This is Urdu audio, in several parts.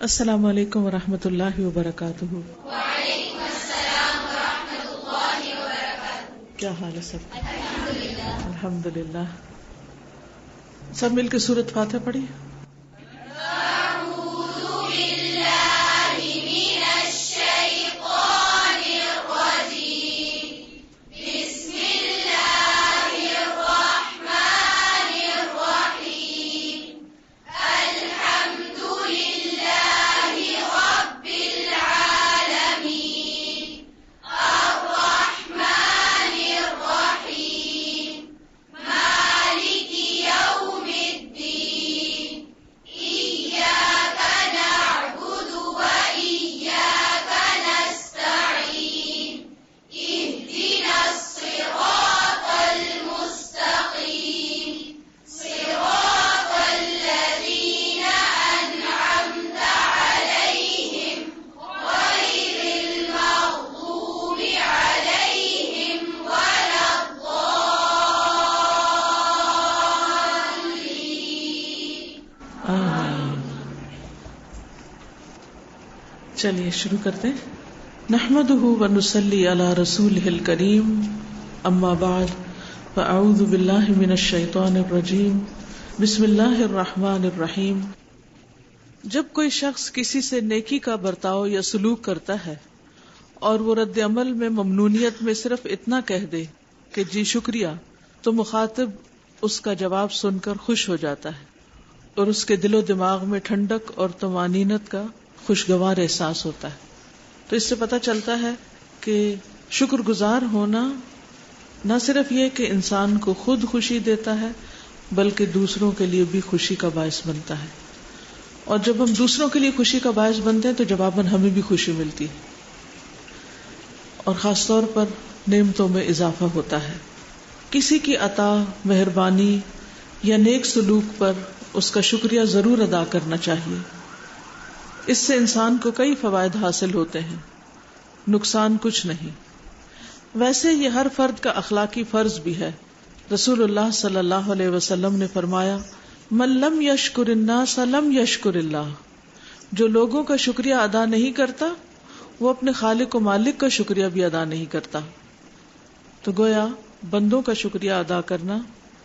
السلام علیکم ورحمۃ اللہ وبرکاتہ۔ وعلیکم السلام ورحمۃ اللہ وبرکاتہ۔ کیا حال ہے سب؟ الحمدللہ۔ الحمدللہ۔ سب مل کے سورۃ فاتحہ پڑھی۔ اعوذ باللہ من الشیطان الرجیم، بسم اللہ الرحمن الرحیم، الحمد للہ رب العالمین، الرحمن الرحیم، مالک یوم الدین، إياك نعبد وإياك نستعين، اهدنا الصراط المستقيم، صراط الذين أنعمت عليهم غير المغضوب عليهم ولا الضالين۔ آمین۔ چلیے شروع کرتے ہیں۔ نحمده ونصلی علی رسولہ الکریم، اما بعد فاعوذ باللہ من الشیطان الرجیم، بسم اللہ الرحمن الرحیم۔ جب کوئی شخص کسی سے نیکی کا برتاؤ یا سلوک کرتا ہے اور وہ رد عمل میں ممنونیت میں صرف اتنا کہہ دے کہ جی شکریہ، تو مخاطب اس کا جواب سن کر خوش ہو جاتا ہے اور اس کے دل و دماغ میں ٹھنڈک اور طمانینت کا خوشگوار احساس ہوتا ہے۔ تو اس سے پتہ چلتا ہے کہ شکر گزار ہونا نہ صرف یہ کہ انسان کو خود خوشی دیتا ہے بلکہ دوسروں کے لیے بھی خوشی کا باعث بنتا ہے، اور جب ہم دوسروں کے لیے خوشی کا باعث بنتے ہیں تو جواباً ہمیں بھی خوشی ملتی ہے اور خاص طور پر نعمتوں میں اضافہ ہوتا ہے۔ کسی کی عطا، مہربانی یا نیک سلوک پر اس کا شکریہ ضرور ادا کرنا چاہیے۔ اس سے انسان کو کئی فوائد حاصل ہوتے ہیں، نقصان کچھ نہیں۔ ویسے یہ ہر فرد کا اخلاقی فرض بھی ہے۔ رسول اللہ صلی اللہ علیہ وسلم نے فرمایا، من لم یشکر الناس لم یشکر اللہ۔ جو لوگوں کا شکریہ ادا نہیں کرتا وہ اپنے خالق و مالک کا شکریہ بھی ادا نہیں کرتا۔ تو گویا بندوں کا شکریہ ادا کرنا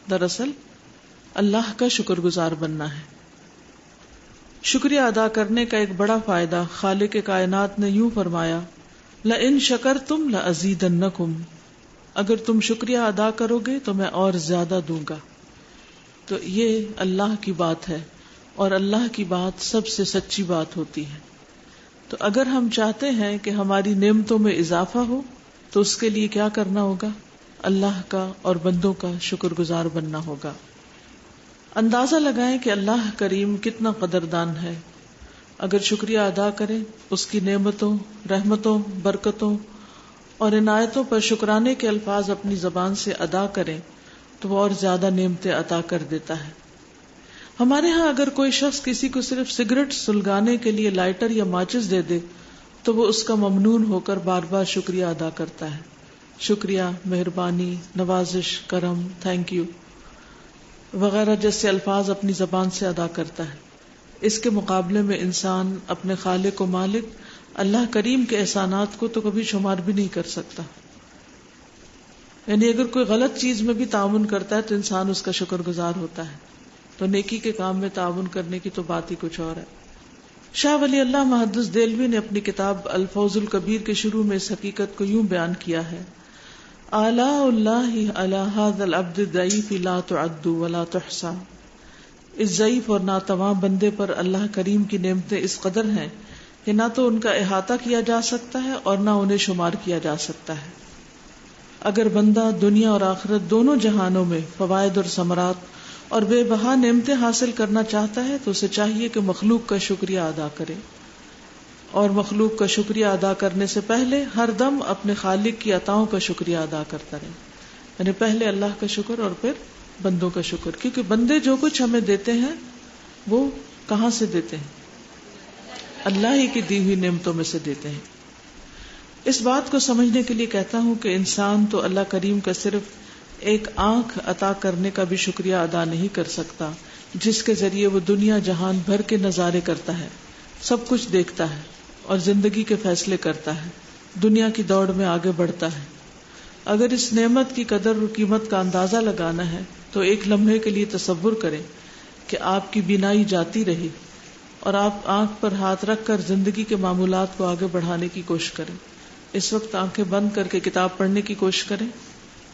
دراصل اللہ کا شکر گزار بننا ہے۔ شکریہ ادا کرنے کا ایک بڑا فائدہ خالق کائنات نے یوں فرمایا، لئن شکرتم لازیدنکم، اگر تم شکریہ ادا کرو گے تو میں اور زیادہ دوں گا۔ تو یہ اللہ کی بات ہے اور اللہ کی بات سب سے سچی بات ہوتی ہے۔ تو اگر ہم چاہتے ہیں کہ ہماری نعمتوں میں اضافہ ہو تو اس کے لیے کیا کرنا ہوگا؟ اللہ کا اور بندوں کا شکر گزار بننا ہوگا۔ اندازہ لگائیں کہ اللہ کریم کتنا قدردان ہے۔ اگر شکریہ ادا کریں، اس کی نعمتوں، رحمتوں، برکتوں اور عنایتوں پر شکرانے کے الفاظ اپنی زبان سے ادا کریں تو وہ اور زیادہ نعمتیں عطا کر دیتا ہے۔ ہمارے ہاں اگر کوئی شخص کسی کو صرف سگریٹ سلگانے کے لیے لائٹر یا ماچس دے دے تو وہ اس کا ممنون ہو کر بار بار شکریہ ادا کرتا ہے۔ شکریہ، مہربانی، نوازش، کرم، تھینک یو وغیرہ جیسے الفاظ اپنی زبان سے ادا کرتا ہے۔ اس کے مقابلے میں انسان اپنے خالق و مالک اللہ کریم کے احسانات کو تو کبھی شمار بھی نہیں کر سکتا۔ یعنی اگر کوئی غلط چیز میں بھی تعاون کرتا ہے تو انسان اس کا شکر گزار ہوتا ہے، تو نیکی کے کام میں تعاون کرنے کی تو بات ہی کچھ اور ہے۔ شاہ ولی اللہ محدث دہلوی نے اپنی کتاب الفوز الکبیر کے شروع میں اس حقیقت کو یوں بیان کیا ہے، آلاء اللہ علی ھذا العبد الضعیف لا تعد ولا تحصى۔ اس ضعیف اور ناتواں بندے پر اللہ کریم کی نعمتیں اس قدر ہیں کہ نہ تو ان کا احاطہ کیا جا سکتا ہے اور نہ انہیں شمار کیا جا سکتا ہے۔ اگر بندہ دنیا اور آخرت دونوں جہانوں میں فوائد اور ثمرات اور بے بہا نعمتیں حاصل کرنا چاہتا ہے تو اسے چاہیے کہ مخلوق کا شکریہ ادا کرے، اور مخلوق کا شکریہ ادا کرنے سے پہلے ہر دم اپنے خالق کی عطاؤں کا شکریہ ادا کرتا رہے۔ یعنی پہلے اللہ کا شکر اور پھر بندوں کا شکر، کیونکہ بندے جو کچھ ہمیں دیتے ہیں وہ کہاں سے دیتے ہیں؟ اللہ ہی کی دی ہوئی نعمتوں میں سے دیتے ہیں۔ اس بات کو سمجھنے کے لیے کہتا ہوں کہ انسان تو اللہ کریم کا صرف ایک آنکھ عطا کرنے کا بھی شکریہ ادا نہیں کر سکتا جس کے ذریعے وہ دنیا جہان بھر کے نظارے کرتا ہے، سب کچھ دیکھتا ہے اور زندگی کے فیصلے کرتا ہے، دنیا کی دوڑ میں آگے بڑھتا ہے. اگر اس نعمت کی قدر اور قیمت کا اندازہ لگانا ہے تو ایک لمحے کے لیے تصور کریں کہ آپ کی بینائی جاتی رہی اور آپ آنکھ پر ہاتھ رکھ کر زندگی کے معمولات کو آگے بڑھانے کی کوشش کریں. اس وقت آنکھیں بند کر کے کتاب پڑھنے کی کوشش کریں.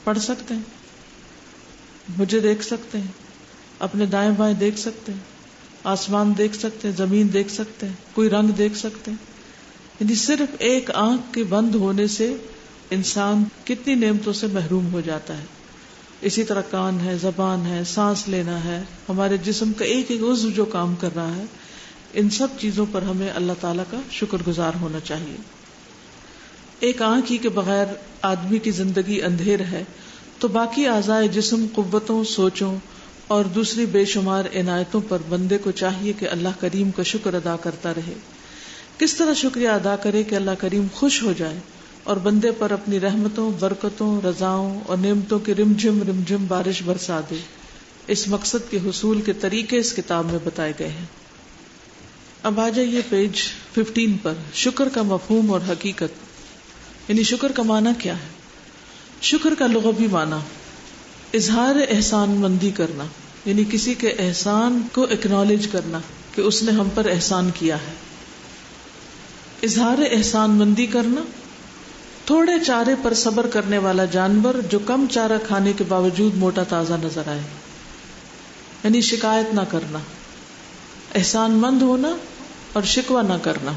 پڑھ سکتے ہیں، مجھے دیکھ سکتے ہیں، اپنے دائیں بائیں دیکھ سکتے ہیں، آسمان دیکھ سکتے ہیں، زمین دیکھ سکتے ہیں، کوئی رنگ دیکھ سکتے ہیں. یعنی صرف ایک آنکھ کے بند ہونے سے انسان کتنی نعمتوں سے محروم ہو جاتا ہے. اسی طرح کان ہے، زبان ہے، سانس لینا ہے، ہمارے جسم کا ایک ایک عضو جو کام کر رہا ہے، ان سب چیزوں پر ہمیں اللہ تعالیٰ کا شکر گزار ہونا چاہیے. ایک آنکھ ہی کے بغیر آدمی کی زندگی اندھیر ہے تو باقی اعضائے جسم، قوتوں، سوچوں اور دوسری بے شمار عنایتوں پر بندے کو چاہیے کہ اللہ کریم کا شکر ادا کرتا رہے. کس طرح شکریہ ادا کرے کہ اللہ کریم خوش ہو جائے اور بندے پر اپنی رحمتوں، برکتوں، رضاؤں اور نعمتوں کی رمجھم رمجھم بارش برسا دے. اس مقصد کے حصول کے طریقے اس کتاب میں بتائے گئے ہیں. اب آ جائیے پیج 15 پر. شکر کا مفہوم اور حقیقت. یعنی شکر کا معنی کیا ہے؟ شکر کا لغوی معنی اظہار احسان مندی کرنا، یعنی کسی کے احسان کو اکنالج کرنا کہ اس نے ہم پر احسان کیا ہے. اظہار احسان مندی کرنا. تھوڑے چارے پر صبر کرنے والا جانور جو کم چارہ کھانے کے باوجود موٹا تازہ نظر آئے، یعنی شکایت نہ کرنا، احسان مند ہونا اور شکوہ نہ کرنا.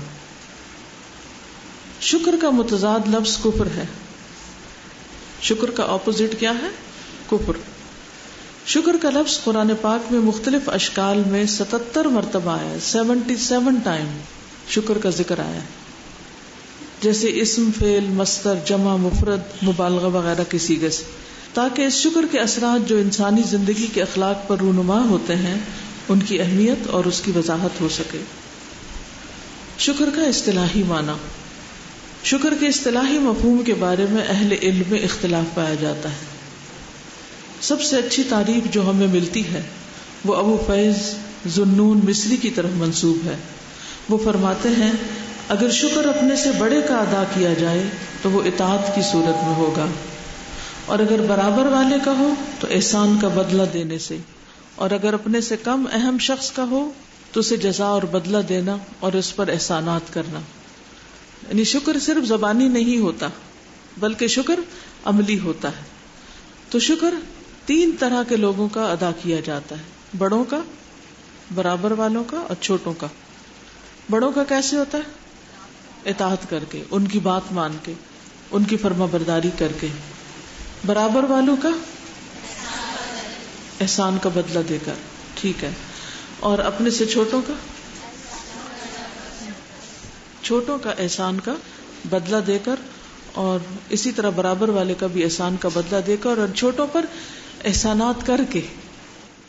شکر کا متضاد لفظ کفر ہے. شکر کا اپوزٹ کیا ہے؟ کفر. شکر کا لفظ قرآن پاک میں مختلف اشکال میں 77 مرتبہ آیا ہے. 77 ٹائم شکر کا ذکر آیا ہے، جیسے اسم، فعل، مصدر، جمع، مفرد، مبالغہ وغیرہ کے صیغے سے، تاکہ اس شکر کے اثرات جو انسانی زندگی کے اخلاق پر رونما ہوتے ہیں ان کی اہمیت اور اس کی وضاحت ہو سکے. شکر کا اصطلاحی معنی. شکر کے اصطلاحی مفہوم کے بارے میں اہل علم میں اختلاف پایا جاتا ہے. سب سے اچھی تعریف جو ہمیں ملتی ہے وہ ابو فیض ذوالنون مصری کی طرف منسوب ہے. وہ فرماتے ہیں اگر شکر اپنے سے بڑے کا ادا کیا جائے تو وہ اطاعت کی صورت میں ہوگا، اور اگر برابر والے کا ہو تو احسان کا بدلہ دینے سے، اور اگر اپنے سے کم اہم شخص کا ہو تو اسے جزا اور بدلہ دینا اور اس پر احسانات کرنا. یعنی شکر صرف زبانی نہیں ہوتا بلکہ شکر عملی ہوتا ہے. تو شکر 3 طرح کے لوگوں کا ادا کیا جاتا ہے: بڑوں کا، برابر والوں کا اور چھوٹوں کا. بڑوں کا کیسے ہوتا ہے؟ اطاعت کر کے، ان کی بات مان کے، ان کی فرما برداری کر کے. برابر والوں کا احسان کا بدلہ دے کر. ٹھیک ہے. اور اپنے سے چھوٹوں کا، چھوٹوں کا احسان کا بدلہ دے کر، اور اسی طرح برابر والے کا بھی احسان کا بدلہ دے کر، اور چھوٹوں پر احسانات کر کے،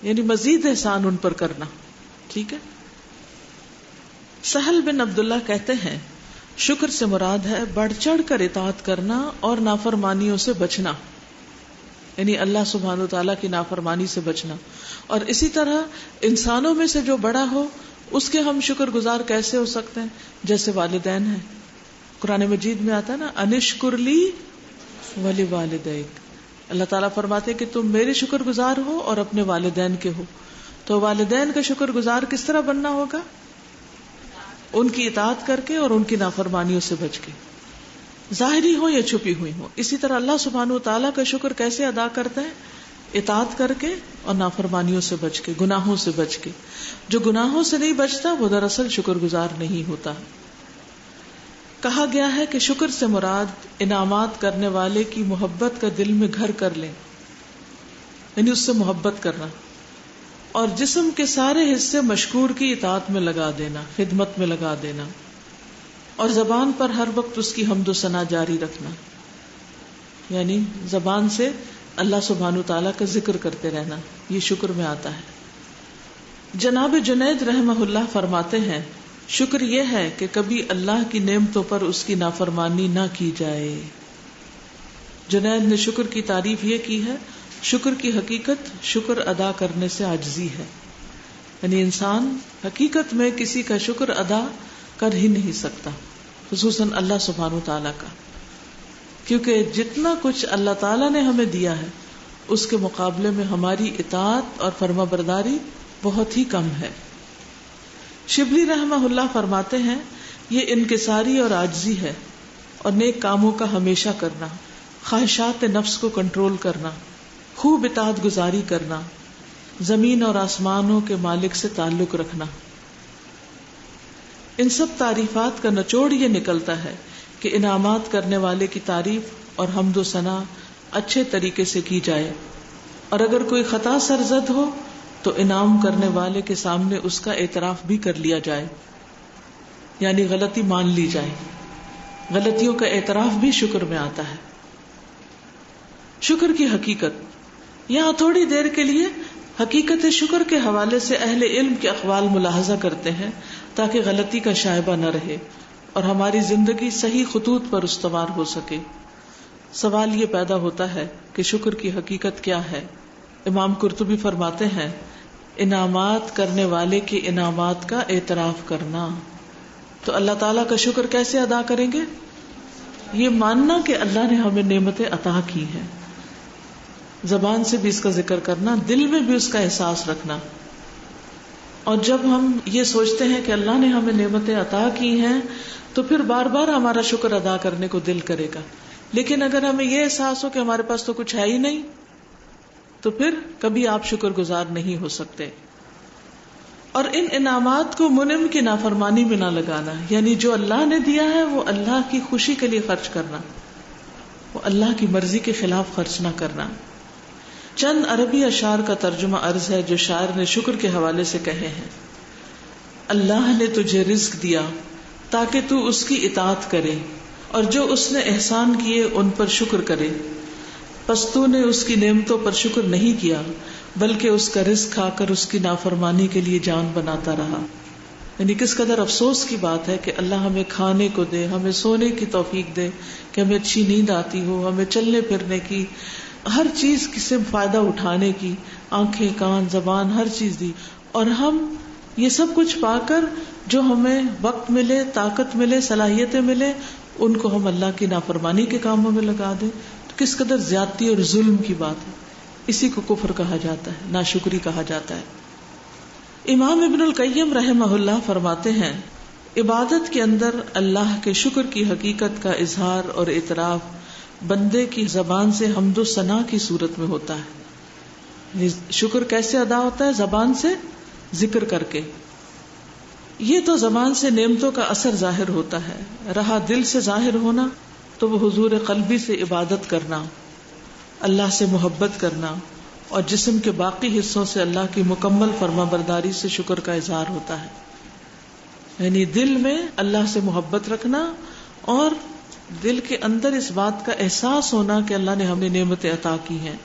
یعنی مزید احسان ان پر کرنا. ٹھیک ہے. سہل بن عبداللہ کہتے ہیں شکر سے مراد ہے بڑھ چڑھ کر اطاعت کرنا اور نافرمانیوں سے بچنا، یعنی اللہ سبحانہ و تعالیٰ کی نافرمانی سے بچنا. اور اسی طرح انسانوں میں سے جو بڑا ہو اس کے ہم شکر گزار کیسے ہو سکتے ہیں؟ جیسے والدین ہیں. قرآن مجید میں آتا ہے نا، انشکر لی ولوالدیک. اللہ تعالیٰ فرماتے کہ تم میرے شکر گزار ہو اور اپنے والدین کے ہو. تو والدین کا شکر گزار کس طرح بننا ہوگا؟ ان کی اطاعت کر کے اور ان کی نافرمانیوں سے بچ کے، ظاہری ہو یا چھپی ہوئی ہو. اسی طرح اللہ سبحانہ و تعالیٰ کا شکر کیسے ادا کرتے ہیں؟ اطاعت کر کے اور نافرمانیوں سے بچ کے، گناہوں سے بچ کے. جو گناہوں سے نہیں بچتا وہ دراصل شکر گزار نہیں ہوتا. کہا گیا ہے کہ شکر سے مراد انعامات کرنے والے کی محبت کا دل میں گھر کر لیں، یعنی اس سے محبت کرنا، اور جسم کے سارے حصے مشکور کی اطاعت میں لگا دینا، خدمت میں لگا دینا، اور زبان پر ہر وقت اس کی حمد و ثنا جاری رکھنا، یعنی زبان سے اللہ سبحانہ تعالیٰ کا ذکر کرتے رہنا. یہ شکر میں آتا ہے. جناب جنید رحمہ اللہ فرماتے ہیں شکر یہ ہے کہ کبھی اللہ کی نعمتوں پر اس کی نافرمانی نہ کی جائے. جنید نے شکر کی تعریف یہ کی ہے، شکر کی حقیقت شکر ادا کرنے سے عاجزی ہے، یعنی انسان حقیقت میں کسی کا شکر ادا کر ہی نہیں سکتا، خصوصاً اللہ سبحانہ تعالیٰ کا، کیونکہ جتنا کچھ اللہ تعالیٰ نے ہمیں دیا ہے اس کے مقابلے میں ہماری اطاعت اور فرما برداری بہت ہی کم ہے۔ شبلی رحمہ اللہ فرماتے ہیں یہ انکساری اور عاجزی ہے، اور نیک کاموں کا ہمیشہ کرنا، خواہشات نفس کو کنٹرول کرنا، خوب اطاعت گزاری کرنا، زمین اور آسمانوں کے مالک سے تعلق رکھنا۔ ان سب تعریفات کا نچوڑ یہ نکلتا ہے کہ انعامات کرنے والے کی تعریف اور حمد و ثنا اچھے طریقے سے کی جائے، اور اگر کوئی خطا سرزد ہو تو انعام کرنے والے کے سامنے اس کا اعتراف بھی کر لیا جائے، یعنی غلطی مان لی جائے۔ غلطیوں کا اعتراف بھی شکر میں آتا ہے۔ شکر کی حقیقت، یہاں تھوڑی دیر کے لیے حقیقت شکر کے حوالے سے اہل علم کے اقوال ملاحظہ کرتے ہیں تاکہ غلطی کا شائبہ نہ رہے اور ہماری زندگی صحیح خطوط پر استوار ہو سکے۔ سوال یہ پیدا ہوتا ہے کہ شکر کی حقیقت کیا ہے؟ امام قرطبی فرماتے ہیں انعامات کرنے والے کے انعامات کا اعتراف کرنا۔ تو اللہ تعالیٰ کا شکر کیسے ادا کریں گے؟ یہ ماننا کہ اللہ نے ہمیں نعمتیں عطا کی ہیں، زبان سے بھی اس کا ذکر کرنا، دل میں بھی اس کا احساس رکھنا۔ اور جب ہم یہ سوچتے ہیں کہ اللہ نے ہمیں نعمتیں عطا کی ہیں تو پھر بار بار ہمارا شکر ادا کرنے کو دل کرے گا، لیکن اگر ہمیں یہ احساس ہو کہ ہمارے پاس تو کچھ ہے ہی نہیں تو پھر کبھی آپ شکر گزار نہیں ہو سکتے۔ اور ان انعامات کو منعم کی نافرمانی میں نہ لگانا، یعنی جو اللہ نے دیا ہے وہ اللہ کی خوشی کے لیے خرچ کرنا، وہ اللہ کی مرضی کے خلاف خرچ نہ کرنا۔ چند عربی اشعار کا ترجمہ عرض ہے جو شاعر نے شکر کے حوالے سے کہے ہیں۔ اللہ نے تجھے رزق دیا تاکہ تو اس کی اطاعت کرے، اور جو اس نے احسان کیے ان پر شکر کرے، پس تو نے اس کی نعمتوں پر شکر نہیں کیا بلکہ اس کا رزق کھا کر اس کی نافرمانی کے لیے جان بناتا رہا۔ یعنی کس قدر افسوس کی بات ہے کہ اللہ ہمیں کھانے کو دے، ہمیں سونے کی توفیق دے کہ ہمیں اچھی نیند آتی ہو، ہمیں چلنے پھرنے کی، ہر چیز سے فائدہ اٹھانے کی، آنکھیں، کان، زبان، ہر چیز دی، اور ہم یہ سب کچھ پا کر جو ہمیں وقت ملے، طاقت ملے، صلاحیتیں ملے، ان کو ہم اللہ کی نافرمانی کے کاموں میں لگا دیں تو کس قدر زیادتی اور ظلم کی بات ہے۔ اسی کو کفر کہا جاتا ہے، ناشکری کہا جاتا ہے۔ امام ابن القیم رحمہ اللہ فرماتے ہیں عبادت کے اندر اللہ کے شکر کی حقیقت کا اظہار اور اعتراف بندے کی زبان سے حمد و ثنا کی صورت میں ہوتا ہے۔ شکر کیسے ادا ہوتا ہے؟ زبان سے ذکر کر کے۔ یہ تو زبان سے نعمتوں کا اثر ظاہر ہوتا ہے، رہا دل سے ظاہر ہونا تو وہ حضور قلبی سے عبادت کرنا، اللہ سے محبت کرنا، اور جسم کے باقی حصوں سے اللہ کی مکمل فرما برداری سے شکر کا اظہار ہوتا ہے۔ یعنی دل میں اللہ سے محبت رکھنا اور دل کے اندر اس بات کا احساس ہونا کہ اللہ نے ہمیں نعمتیں عطا کی ہیں۔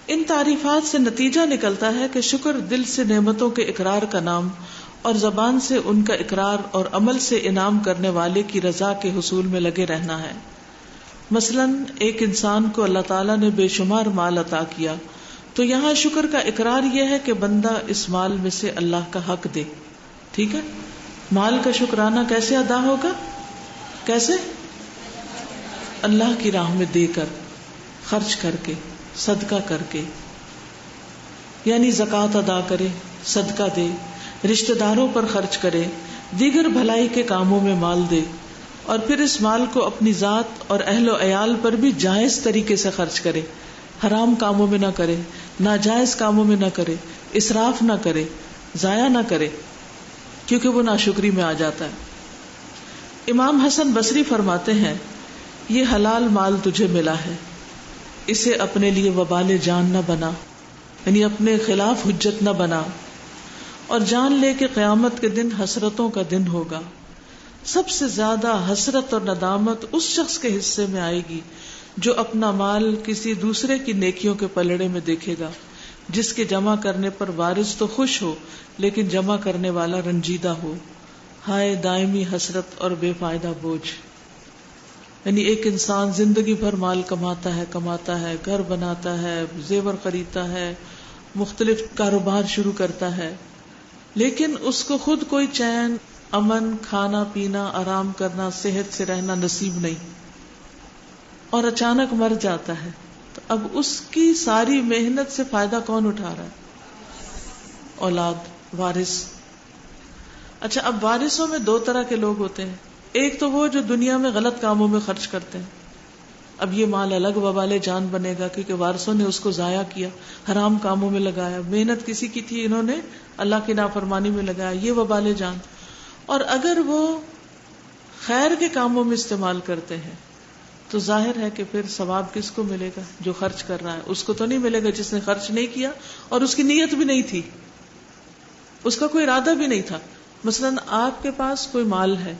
ان تعریفات سے نتیجہ نکلتا ہے کہ شکر دل سے نعمتوں کے اقرار کا نام اور زبان سے ان کا اقرار اور عمل سے انعام کرنے والے کی رضا کے حصول میں لگے رہنا ہے۔ مثلاً ایک انسان کو اللہ تعالیٰ نے بے شمار مال عطا کیا تو یہاں شکر کا اقرار یہ ہے کہ بندہ اس مال میں سے اللہ کا حق دے۔ ٹھیک ہے، مال کا شکرانہ کیسے ادا ہوگا؟ کیسے؟ اللہ کی راہ میں دے کر، خرچ کر کے، صدقہ کر کے، یعنی زکوٰۃ ادا کرے، صدقہ دے، رشتہ داروں پر خرچ کرے، دیگر بھلائی کے کاموں میں مال دے، اور پھر اس مال کو اپنی ذات اور اہل و عیال پر بھی جائز طریقے سے خرچ کرے، حرام کاموں میں نہ کرے، ناجائز کاموں میں نہ کرے، اسراف نہ کرے، ضائع نہ کرے، کیونکہ وہ ناشکری میں آ جاتا ہے۔ امام حسن بصری فرماتے ہیں یہ حلال مال تجھے ملا ہے، اسے اپنے لیے وبال جان نہ بنا، یعنی اپنے خلاف حجت نہ بنا، اور جان لے کہ قیامت کے دن حسرتوں کا دن ہوگا۔ سب سے زیادہ حسرت اور ندامت اس شخص کے حصے میں آئے گی جو اپنا مال کسی دوسرے کی نیکیوں کے پلڑے میں دیکھے گا، جس کے جمع کرنے پر وارث تو خوش ہو لیکن جمع کرنے والا رنجیدہ ہو۔ ہائے دائمی حسرت اور بے فائدہ بوجھ۔ یعنی ایک انسان زندگی بھر مال کماتا ہے، گھر بناتا ہے، زیور خریدتا ہے، مختلف کاروبار شروع کرتا ہے، لیکن اس کو خود کوئی چین، امن، کھانا پینا، آرام کرنا، صحت سے رہنا نصیب نہیں، اور اچانک مر جاتا ہے، تو اب اس کی ساری محنت سے فائدہ کون اٹھا رہا ہے؟ اولاد، وارث۔ اچھا، اب وارثوں میں دو طرح کے لوگ ہوتے ہیں، ایک تو وہ جو دنیا میں غلط کاموں میں خرچ کرتے ہیں، اب یہ مال الگ وبال جان بنے گا کیونکہ وارثوں نے اس کو ضائع کیا، حرام کاموں میں لگایا، محنت کسی کی تھی انہوں نے اللہ کی نافرمانی میں لگایا، یہ وبال جان۔ اور اگر وہ خیر کے کاموں میں استعمال کرتے ہیں تو ظاہر ہے کہ پھر ثواب کس کو ملے گا؟ جو خرچ کر رہا ہے، اس کو تو نہیں ملے گا جس نے خرچ نہیں کیا اور اس کی نیت بھی نہیں تھی، اس کا کوئی ارادہ بھی نہیں تھا۔ مثلا آپ کے پاس کوئی مال ہے،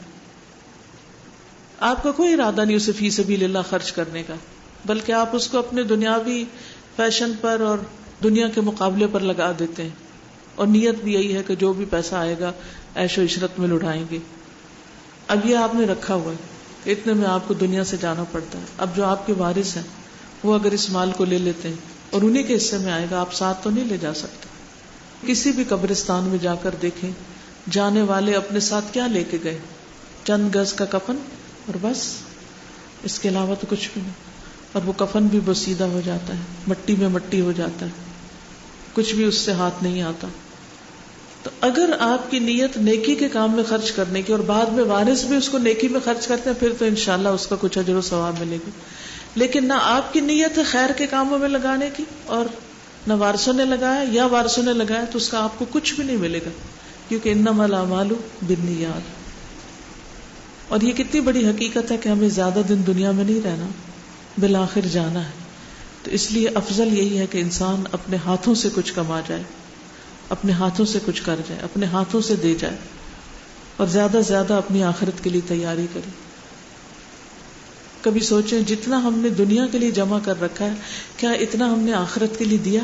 آپ کا کوئی ارادہ نہیں اسے فی سبیل اللہ خرچ کرنے کا، بلکہ آپ اس کو اپنے دنیاوی فیشن پر اور دنیا کے مقابلے پر لگا دیتے ہیں، اور نیت بھی یہی ہے کہ جو بھی پیسہ آئے گا عیش و عشرت میں لٹائیں گے۔ اب یہ آپ نے رکھا ہوا ہے کہ اتنے میں آپ کو دنیا سے جانا پڑتا ہے۔ اب جو آپ کے وارث ہیں وہ اگر اس مال کو لے لیتے ہیں اور انہی کے حصے میں آئے گا، آپ ساتھ تو نہیں لے جا سکتے۔ کسی بھی قبرستان میں جا کر دیکھیں، جانے والے اپنے ساتھ کیا لے کے گئے؟ چند گز کا کفن اور بس، اس کے علاوہ تو کچھ بھی نہیں، اور وہ کفن بھی بوسیدہ ہو جاتا ہے، مٹی میں مٹی ہو جاتا ہے، کچھ بھی اس سے ہاتھ نہیں آتا۔ تو اگر آپ کی نیت نیکی کے کام میں خرچ کرنے کی اور بعد میں وارث بھی اس کو نیکی میں خرچ کرتے ہیں، پھر تو انشاءاللہ اس کا کچھ اجر و ثواب ملے گی۔ لیکن نہ آپ کی نیت ہے خیر کے کاموں میں لگانے کی اور نہ وارثوں نے لگایا یا وارثوں نے لگایا، تو اس کا آپ کو کچھ بھی نہیں ملے گا، کیونکہ انما الاعمال بالنیات۔ اور یہ کتنی بڑی حقیقت ہے کہ ہمیں زیادہ دن دنیا میں نہیں رہنا، بالآخر جانا ہے۔ تو اس لیے افضل یہی ہے کہ انسان اپنے ہاتھوں سے کچھ کما جائے، اپنے ہاتھوں سے کچھ کر جائے، اپنے ہاتھوں سے دے جائے، اور زیادہ سے زیادہ اپنی آخرت کے لیے تیاری کرے۔ کبھی سوچیں جتنا ہم نے دنیا کے لیے جمع کر رکھا ہے، کیا اتنا ہم نے آخرت کے لیے دیا،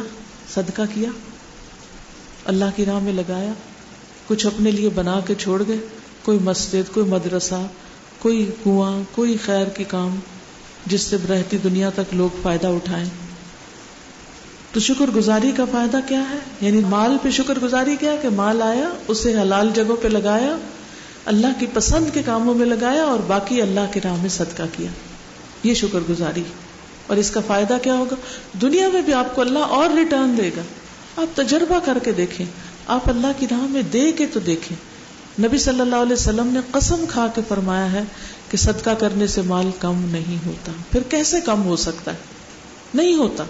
صدقہ کیا، اللہ کی راہ میں لگایا؟ کچھ اپنے لیے بنا کے چھوڑ گئے؟ کوئی مسجد، کوئی مدرسہ، کوئی کنواں، کوئی خیر کی کام جس سے رہتی دنیا تک لوگ فائدہ اٹھائیں؟ تو شکر گزاری کا فائدہ کیا ہے؟ یعنی مال پہ شکر گزاری کیا ہے کہ مال آیا، اسے حلال جگہوں پہ لگایا، اللہ کی پسند کے کاموں میں لگایا، اور باقی اللہ کی راہ میں صدقہ کیا، یہ شکر گزاری۔ اور اس کا فائدہ کیا ہوگا؟ دنیا میں بھی آپ کو اللہ اور ریٹرن دے گا۔ آپ تجربہ کر کے دیکھیں، آپ اللہ کی راہ میں دے کے تو دیکھیں۔ نبی صلی اللہ علیہ وسلم نے قسم کھا کے فرمایا ہے کہ صدقہ کرنے سے مال کم نہیں ہوتا۔ پھر کیسے کم ہو سکتا ہے؟ نہیں ہوتا۔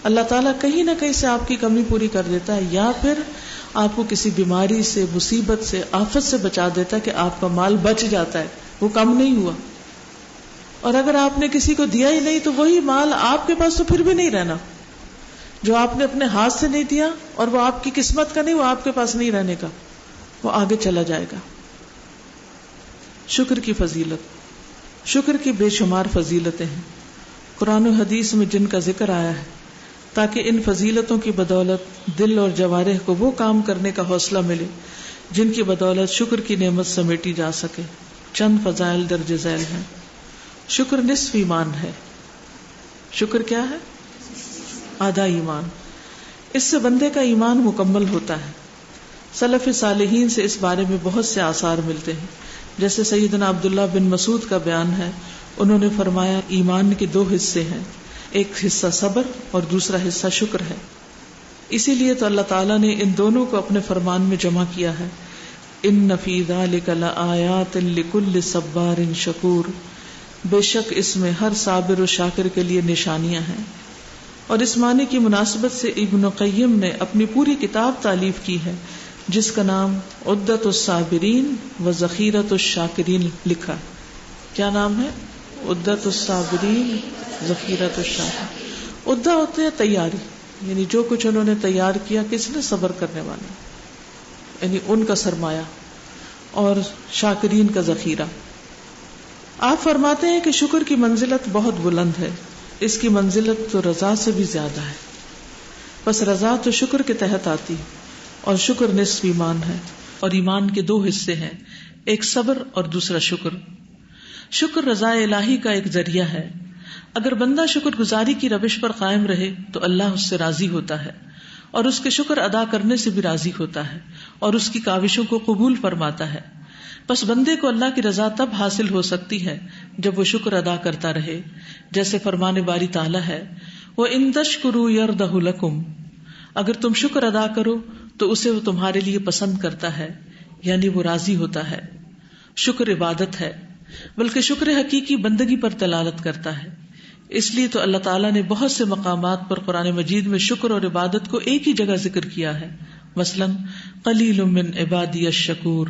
اللہ تعالیٰ کہیں نہ کہیں سے آپ کی کمی پوری کر دیتا ہے، یا پھر آپ کو کسی بیماری سے، مصیبت سے، آفت سے بچا دیتا ہے کہ آپ کا مال بچ جاتا ہے، وہ کم نہیں ہوا۔ اور اگر آپ نے کسی کو دیا ہی نہیں تو وہی مال آپ کے پاس تو پھر بھی نہیں رہنا، جو آپ نے اپنے ہاتھ سے نہیں دیا اور وہ آپ کی قسمت کا نہیں، وہ آپ کے پاس نہیں رہنے کا، وہ آگے چلا جائے گا۔ شکر کی فضیلت، شکر کی بے شمار فضیلتیں ہیں، قرآن و حدیث میں جن کا ذکر آیا ہے، تاکہ ان فضیلتوں کی بدولت دل اور جوارح کو وہ کام کرنے کا حوصلہ ملے جن کی بدولت شکر کی نعمت سمیٹی جا سکے۔ چند فضائل درج ذیل ہیں۔ شکر نصف ایمان ہے۔ شکر کیا ہے؟ آدھا ایمان۔ اس سے بندے کا ایمان مکمل ہوتا ہے۔ سلف صالحین سے اس بارے میں بہت سے آثار ملتے ہیں، جیسے سیدنا عبداللہ بن مسعود کا بیان ہے، انہوں نے فرمایا ایمان کے دو حصے ہیں، ایک حصہ صبر اور دوسرا حصہ شکر ہے۔ اسی لیے تو اللہ تعالیٰ نے ان دونوں کو اپنے فرمان میں جمع کیا ہے، ان فی ذلک لآیات لکل صبار شکور، بے شک اس میں ہر صابر و شاکر کے لیے نشانیاں ہیں۔ اور اس معنی کی مناسبت سے ابن قیم نے اپنی پوری کتاب تالیف کی ہے جس کا نام عدت الصابرین و ذخیرۃ الشاکرین لکھا۔ کیا نام ہے؟ عدت الصابرین، ذخیرۃ الشاکرین۔ عدہ ہوتے ہیں تیاری، یعنی جو کچھ انہوں نے تیار کیا، کس نے؟ صبر کرنے والے، یعنی ان کا سرمایہ، اور شاکرین کا ذخیرہ۔ آپ فرماتے ہیں کہ شکر کی منزلت بہت بلند ہے، اس کی منزلت تو رضا سے بھی زیادہ ہے۔ بس رضا تو شکر کے تحت آتی، اور شکر نصف ایمان ہے، اور ایمان کے دو حصے ہیں، ایک صبر اور دوسرا شکر۔ شکر رضا الہی کا ایک ذریعہ ہے۔ اگر بندہ شکر گزاری کی روش پر قائم رہے تو اللہ اس سے راضی ہوتا ہے، اور اس کے شکر ادا کرنے سے بھی راضی ہوتا ہے اور اس کی کاوشوں کو قبول فرماتا ہے. پس بندے کو اللہ کی رضا تب حاصل ہو سکتی ہے جب وہ شکر ادا کرتا رہے. جیسے فرمان باری تعالیٰ ہے وَإِن تَشْكُرُوا يَرْضَهُ لَكُمْ، اگر تم شکر ادا کرو تو اسے وہ تمہارے لیے پسند کرتا ہے، یعنی وہ راضی ہوتا ہے. شکر عبادت ہے، بلکہ شکر حقیقی بندگی پر دلالت کرتا ہے. اس لیے تو اللہ تعالیٰ نے بہت سے مقامات پر قرآن مجید میں شکر اور عبادت کو ایک ہی جگہ ذکر کیا ہے. مثلاً قلیل من عبادی الشکور،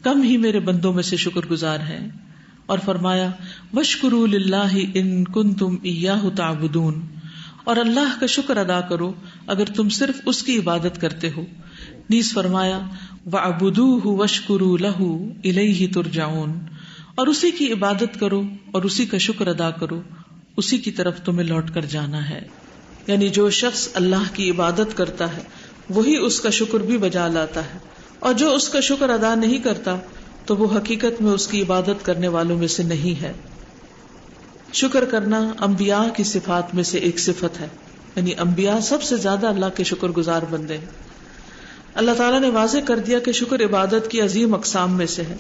کم ہی میرے بندوں میں سے شکر گزار ہیں. اور فرمایا واشکروا للہ ان کنتم ایاہ تعبدون، اور اللہ کا شکر ادا کرو اگر تم صرف اس کی عبادت کرتے ہو. نیز فرمایا وَاعْبُدُوهُ وَاشْكُرُوا لَهُ إِلَيْهِ تُرْجَعُونَ، اور اسی کی عبادت کرو اور اسی کا شکر ادا کرو، اسی کی طرف تمہیں لوٹ کر جانا ہے. یعنی جو شخص اللہ کی عبادت کرتا ہے وہی اس کا شکر بھی بجا لاتا ہے، اور جو اس کا شکر ادا نہیں کرتا تو وہ حقیقت میں اس کی عبادت کرنے والوں میں سے نہیں ہے. شکر کرنا انبیاء کی صفات میں سے ایک صفت ہے، یعنی انبیاء سب سے زیادہ اللہ کے شکر گزار بندے ہیں. اللہ تعالیٰ نے واضح کر دیا کہ شکر عبادت کی عظیم اقسام میں سے ہے.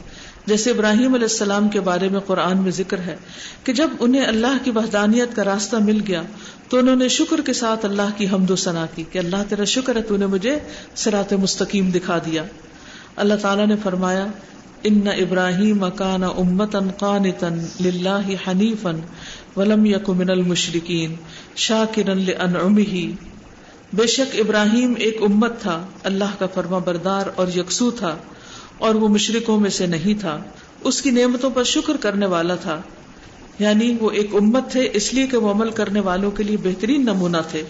جیسے ابراہیم علیہ السلام کے بارے میں قرآن میں ذکر ہے کہ جب انہیں اللہ کی وحدانیت کا راستہ مل گیا تو انہوں نے شکر کے ساتھ اللہ کی حمد و ثنا کی کہ اللہ تیرا شکر ہے، تو نے مجھے صراط مستقیم دکھا دیا. اللہ تعالیٰ نے فرمایا ان ابراہیم کان امۃ قانتا للہ حنیفا ولم یک من المشرکین شاکرا لانعمہ، بے شک ابراہیم ایک امت تھا، اللہ کا فرما بردار اور یکسو تھا، اور وہ مشرکوں میں سے نہیں تھا، اس کی نعمتوں پر شکر کرنے والا تھا. یعنی وہ ایک امت تھے اس لیے کہ وہ عمل کرنے والوں کے لیے بہترین نمونہ تھے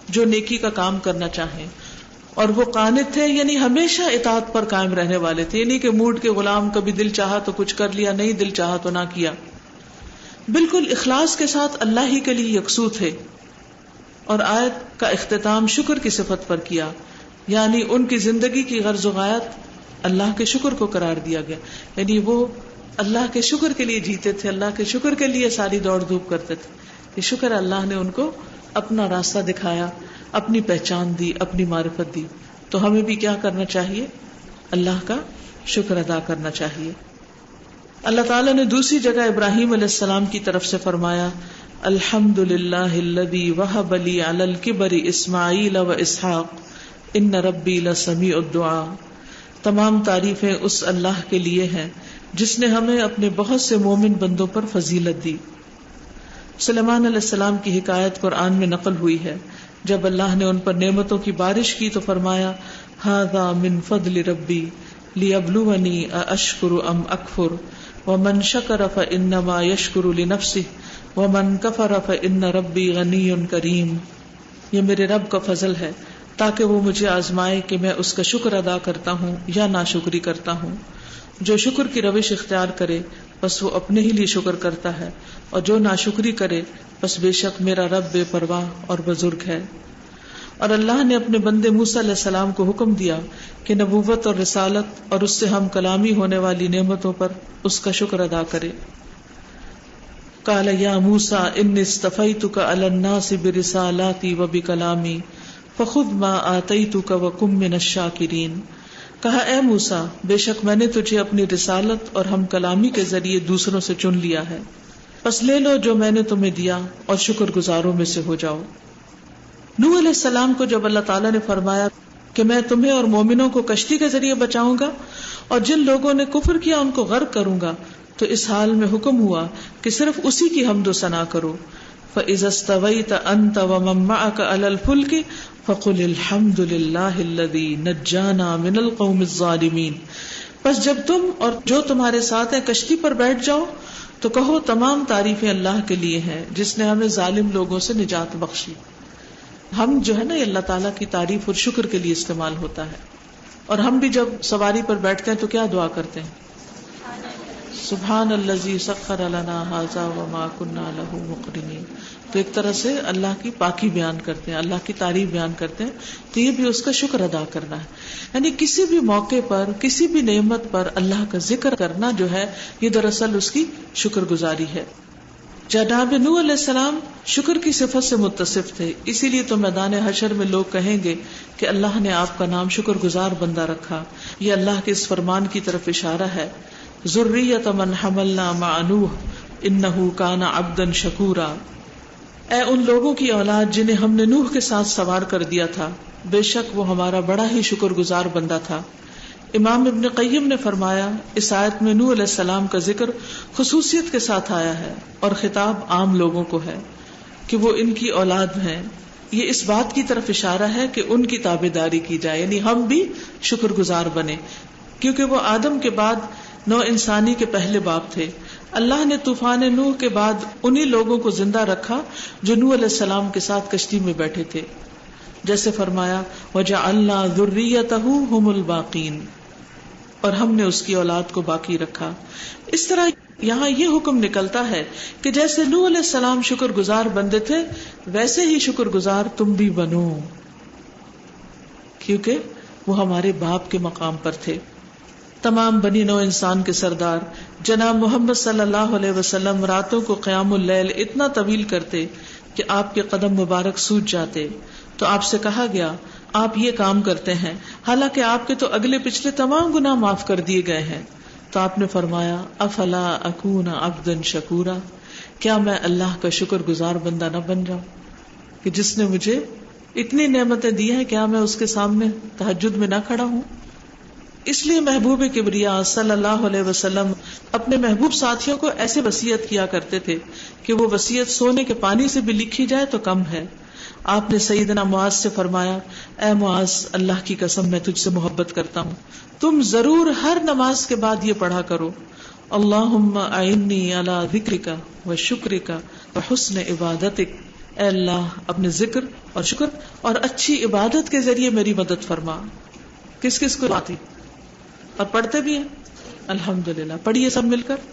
جو نیکی کا کام کرنا چاہیں. اور وہ قانت تھے، یعنی ہمیشہ اطاعت پر قائم رہنے والے تھے، یعنی کہ موڈ کے غلام، کبھی دل چاہا تو کچھ کر لیا، نہیں دل چاہا تو نہ کیا. بالکل اخلاص کے ساتھ اللہ ہی کے لیے یکسو تھے. اور آیت کا اختتام شکر کی صفت پر کیا، یعنی ان کی زندگی کی غرض و غایت اللہ کے شکر کو قرار دیا گیا. یعنی وہ اللہ کے شکر کے لیے جیتے تھے، اللہ کے شکر کے لیے ساری دوڑ دھوپ کرتے تھے. یہ شکر اللہ نے ان کو اپنا راستہ دکھایا، اپنی پہچان دی، اپنی معرفت دی. تو ہمیں بھی کیا کرنا چاہیے؟ اللہ کا شکر ادا کرنا چاہیے. اللہ تعالیٰ نے دوسری جگہ ابراہیم علیہ السلام کی طرف سے فرمایا الحمد للہ الذی وہب لی علی الکبر اسماعیل و اسحاق ان ربی لسمیع الدعاء. تمام تعریفیں اس اللہ کے لیے ہیں جس نے ہمیں اپنے بہت سے مومن بندوں پر فضیلت دی. سلیمان علیہ السلام کی حکایت قرآن میں نقل ہوئی ہے. جب اللہ نے ان پر نعمتوں کی بارش کی تو فرمایا ھذا من فضل ربی لیبلونی ااشکر ام اکفر ومن شکر فانما یشکر لنفسہ ومن کفر فان ربی غنی کریم. یہ میرے رب کا فضل ہے تاکہ وہ مجھے آزمائے کہ میں اس کا شکر ادا کرتا ہوں یا ناشکری کرتا ہوں. جو شکر کی روش اختیار کرے بس وہ اپنے ہی لیے شکر کرتا ہے، اور جو ناشکری کرے بس بے شک میرا رب بے پرواہ اور بزرگ ہے. اور اللہ نے اپنے بندے موسیٰ علیہ السلام کو حکم دیا کہ نبوت اور رسالت اور اس سے ہم کلامی ہونے والی نعمتوں پر اس کا شکر ادا کرے. قال یا موسیٰ انی اصطفیتک علی الناس برسالاتی وبکلامی فخذ ما آتیتک وکن من الشاکرین. کہا اے موسیٰ، بے شک میں نے تجھے اپنی رسالت اور ہم کلامی کے ذریعے دوسروں سے چن لیا ہے، پس لے لو جو میں نے تمہیں دیا اور شکر گزاروں میں سے ہو جاؤ. نوح علیہ السلام کو جب اللہ تعالیٰ نے فرمایا کہ میں تمہیں اور مومنوں کو کشتی کے ذریعے بچاؤں گا اور جن لوگوں نے کفر کیا ان کو غرق کروں گا، تو اس حال میں حکم ہوا کہ صرف اسی کی حمد و ثنا کرو. فَإِذَا اسْتَوَيْتَ أَنْتَ وَمَن مَّعَكَ عَلَى الْفُلْكِ فَقُلِ الْحَمْدُ لِلَّهِ الَّذِي نَجَّانَا مِنَ الْقَوْمِ الظَّالِمِينَ. پس جب تم اور جو تمہارے ساتھ ہیں کشتی پر بیٹھ جاؤ تو کہو تمام تعریفیں اللہ کے لیے ہیں جس نے ہمیں ظالم لوگوں سے نجات بخشی. ہم جو ہے نا یہ اللہ تعالیٰ کی تعریف اور شکر کے لیے استعمال ہوتا ہے. اور ہم بھی جب سواری پر بیٹھتے ہیں تو کیا دعا کرتے ہیں؟ سبحان الذی سخر لنا ھذا وما کنا لہ مقرنین. تو ایک طرح سے اللہ کی پاکی بیان کرتے ہیں، اللہ کی تعریف بیان کرتے ہیں. تو یہ بھی اس کا شکر ادا کرنا ہے. یعنی کسی بھی موقع پر کسی بھی نعمت پر اللہ کا ذکر کرنا جو ہے یہ دراصل اس کی شکر گزاری ہے. جناب نوح علیہ السلام شکر کی صفت سے متصف تھے، اسی لیے تو میدان حشر میں لوگ کہیں گے کہ اللہ نے آپ کا نام شکر گزار بندہ رکھا. یہ اللہ کے اس فرمان کی طرف اشارہ ہے، ذریۃ من حملنا مع نوح انہ کان عبدا شکورا. اے ان لوگوں کی اولاد جنہیں ہم نے نوح کے ساتھ سوار کر دیا تھا، بے شک وہ ہمارا بڑا ہی شکر گزار بندہ تھا. امام ابن قیم نے فرمایا اس آیت میں نوح علیہ السلام کا ذکر خصوصیت کے ساتھ آیا ہے اور خطاب عام لوگوں کو ہے کہ وہ ان کی اولاد ہیں. یہ اس بات کی طرف اشارہ ہے کہ ان کی تابعداری کی جائے، یعنی ہم بھی شکر گزار بنے، کیونکہ وہ آدم کے بعد نوع انسانی کے پہلے باپ تھے. اللہ نے طوفان نوح کے بعد انہی لوگوں کو زندہ رکھا جو نوح علیہ السلام کے ساتھ کشتی میں بیٹھے تھے، جیسے فرمایا وَجَعَلْنَا ذُرِّيَّتَهُ هُمُ الْبَاقِينَ، اور ہم نے اس کی اولاد کو باقی رکھا. اس طرح یہاں یہ حکم نکلتا ہے کہ جیسے نوح علیہ السلام شکر گزار بندے تھے، ویسے ہی شکر گزار تم بھی بنو، کیونکہ وہ ہمارے باپ کے مقام پر تھے. تمام بنی نوع انسان کے سردار جناب محمد صلی اللہ علیہ وسلم راتوں کو قیام اللیل اتنا طویل کرتے کہ آپ کے قدم مبارک سوج جاتے. تو آپ سے کہا گیا آپ یہ کام کرتے ہیں، حالانکہ آپ کے تو اگلے پچھلے تمام گناہ معاف کر دیے گئے ہیں. تو آپ نے فرمایا افلا اکون عبدا شکورا، کیا میں اللہ کا شکر گزار بندہ نہ بن جاؤں کہ جس نے مجھے اتنی نعمتیں دی ہیں، کیا میں اس کے سامنے تہجد میں نہ کھڑا ہوں. اس لیے محبوب کبریا صلی اللہ علیہ وسلم اپنے محبوب ساتھیوں کو ایسے وصیت کیا کرتے تھے کہ وہ وصیت سونے کے پانی سے بھی لکھی جائے تو کم ہے. آپ نے سیدنا معاذ سے فرمایا اے معاذ، اللہ کی قسم میں تجھ سے محبت کرتا ہوں، تم ضرور ہر نماز کے بعد یہ پڑھا کرو اللہم اعنی علی ذکرک و شکرک و حسن عبادتک. اے اللہ اپنے ذکر اور شکر اور اچھی عبادت کے ذریعے میری مدد فرما. کس کس کو آتی اور پڑھتے بھی ہیں؟ الحمدللہ. پڑھیے سب مل کر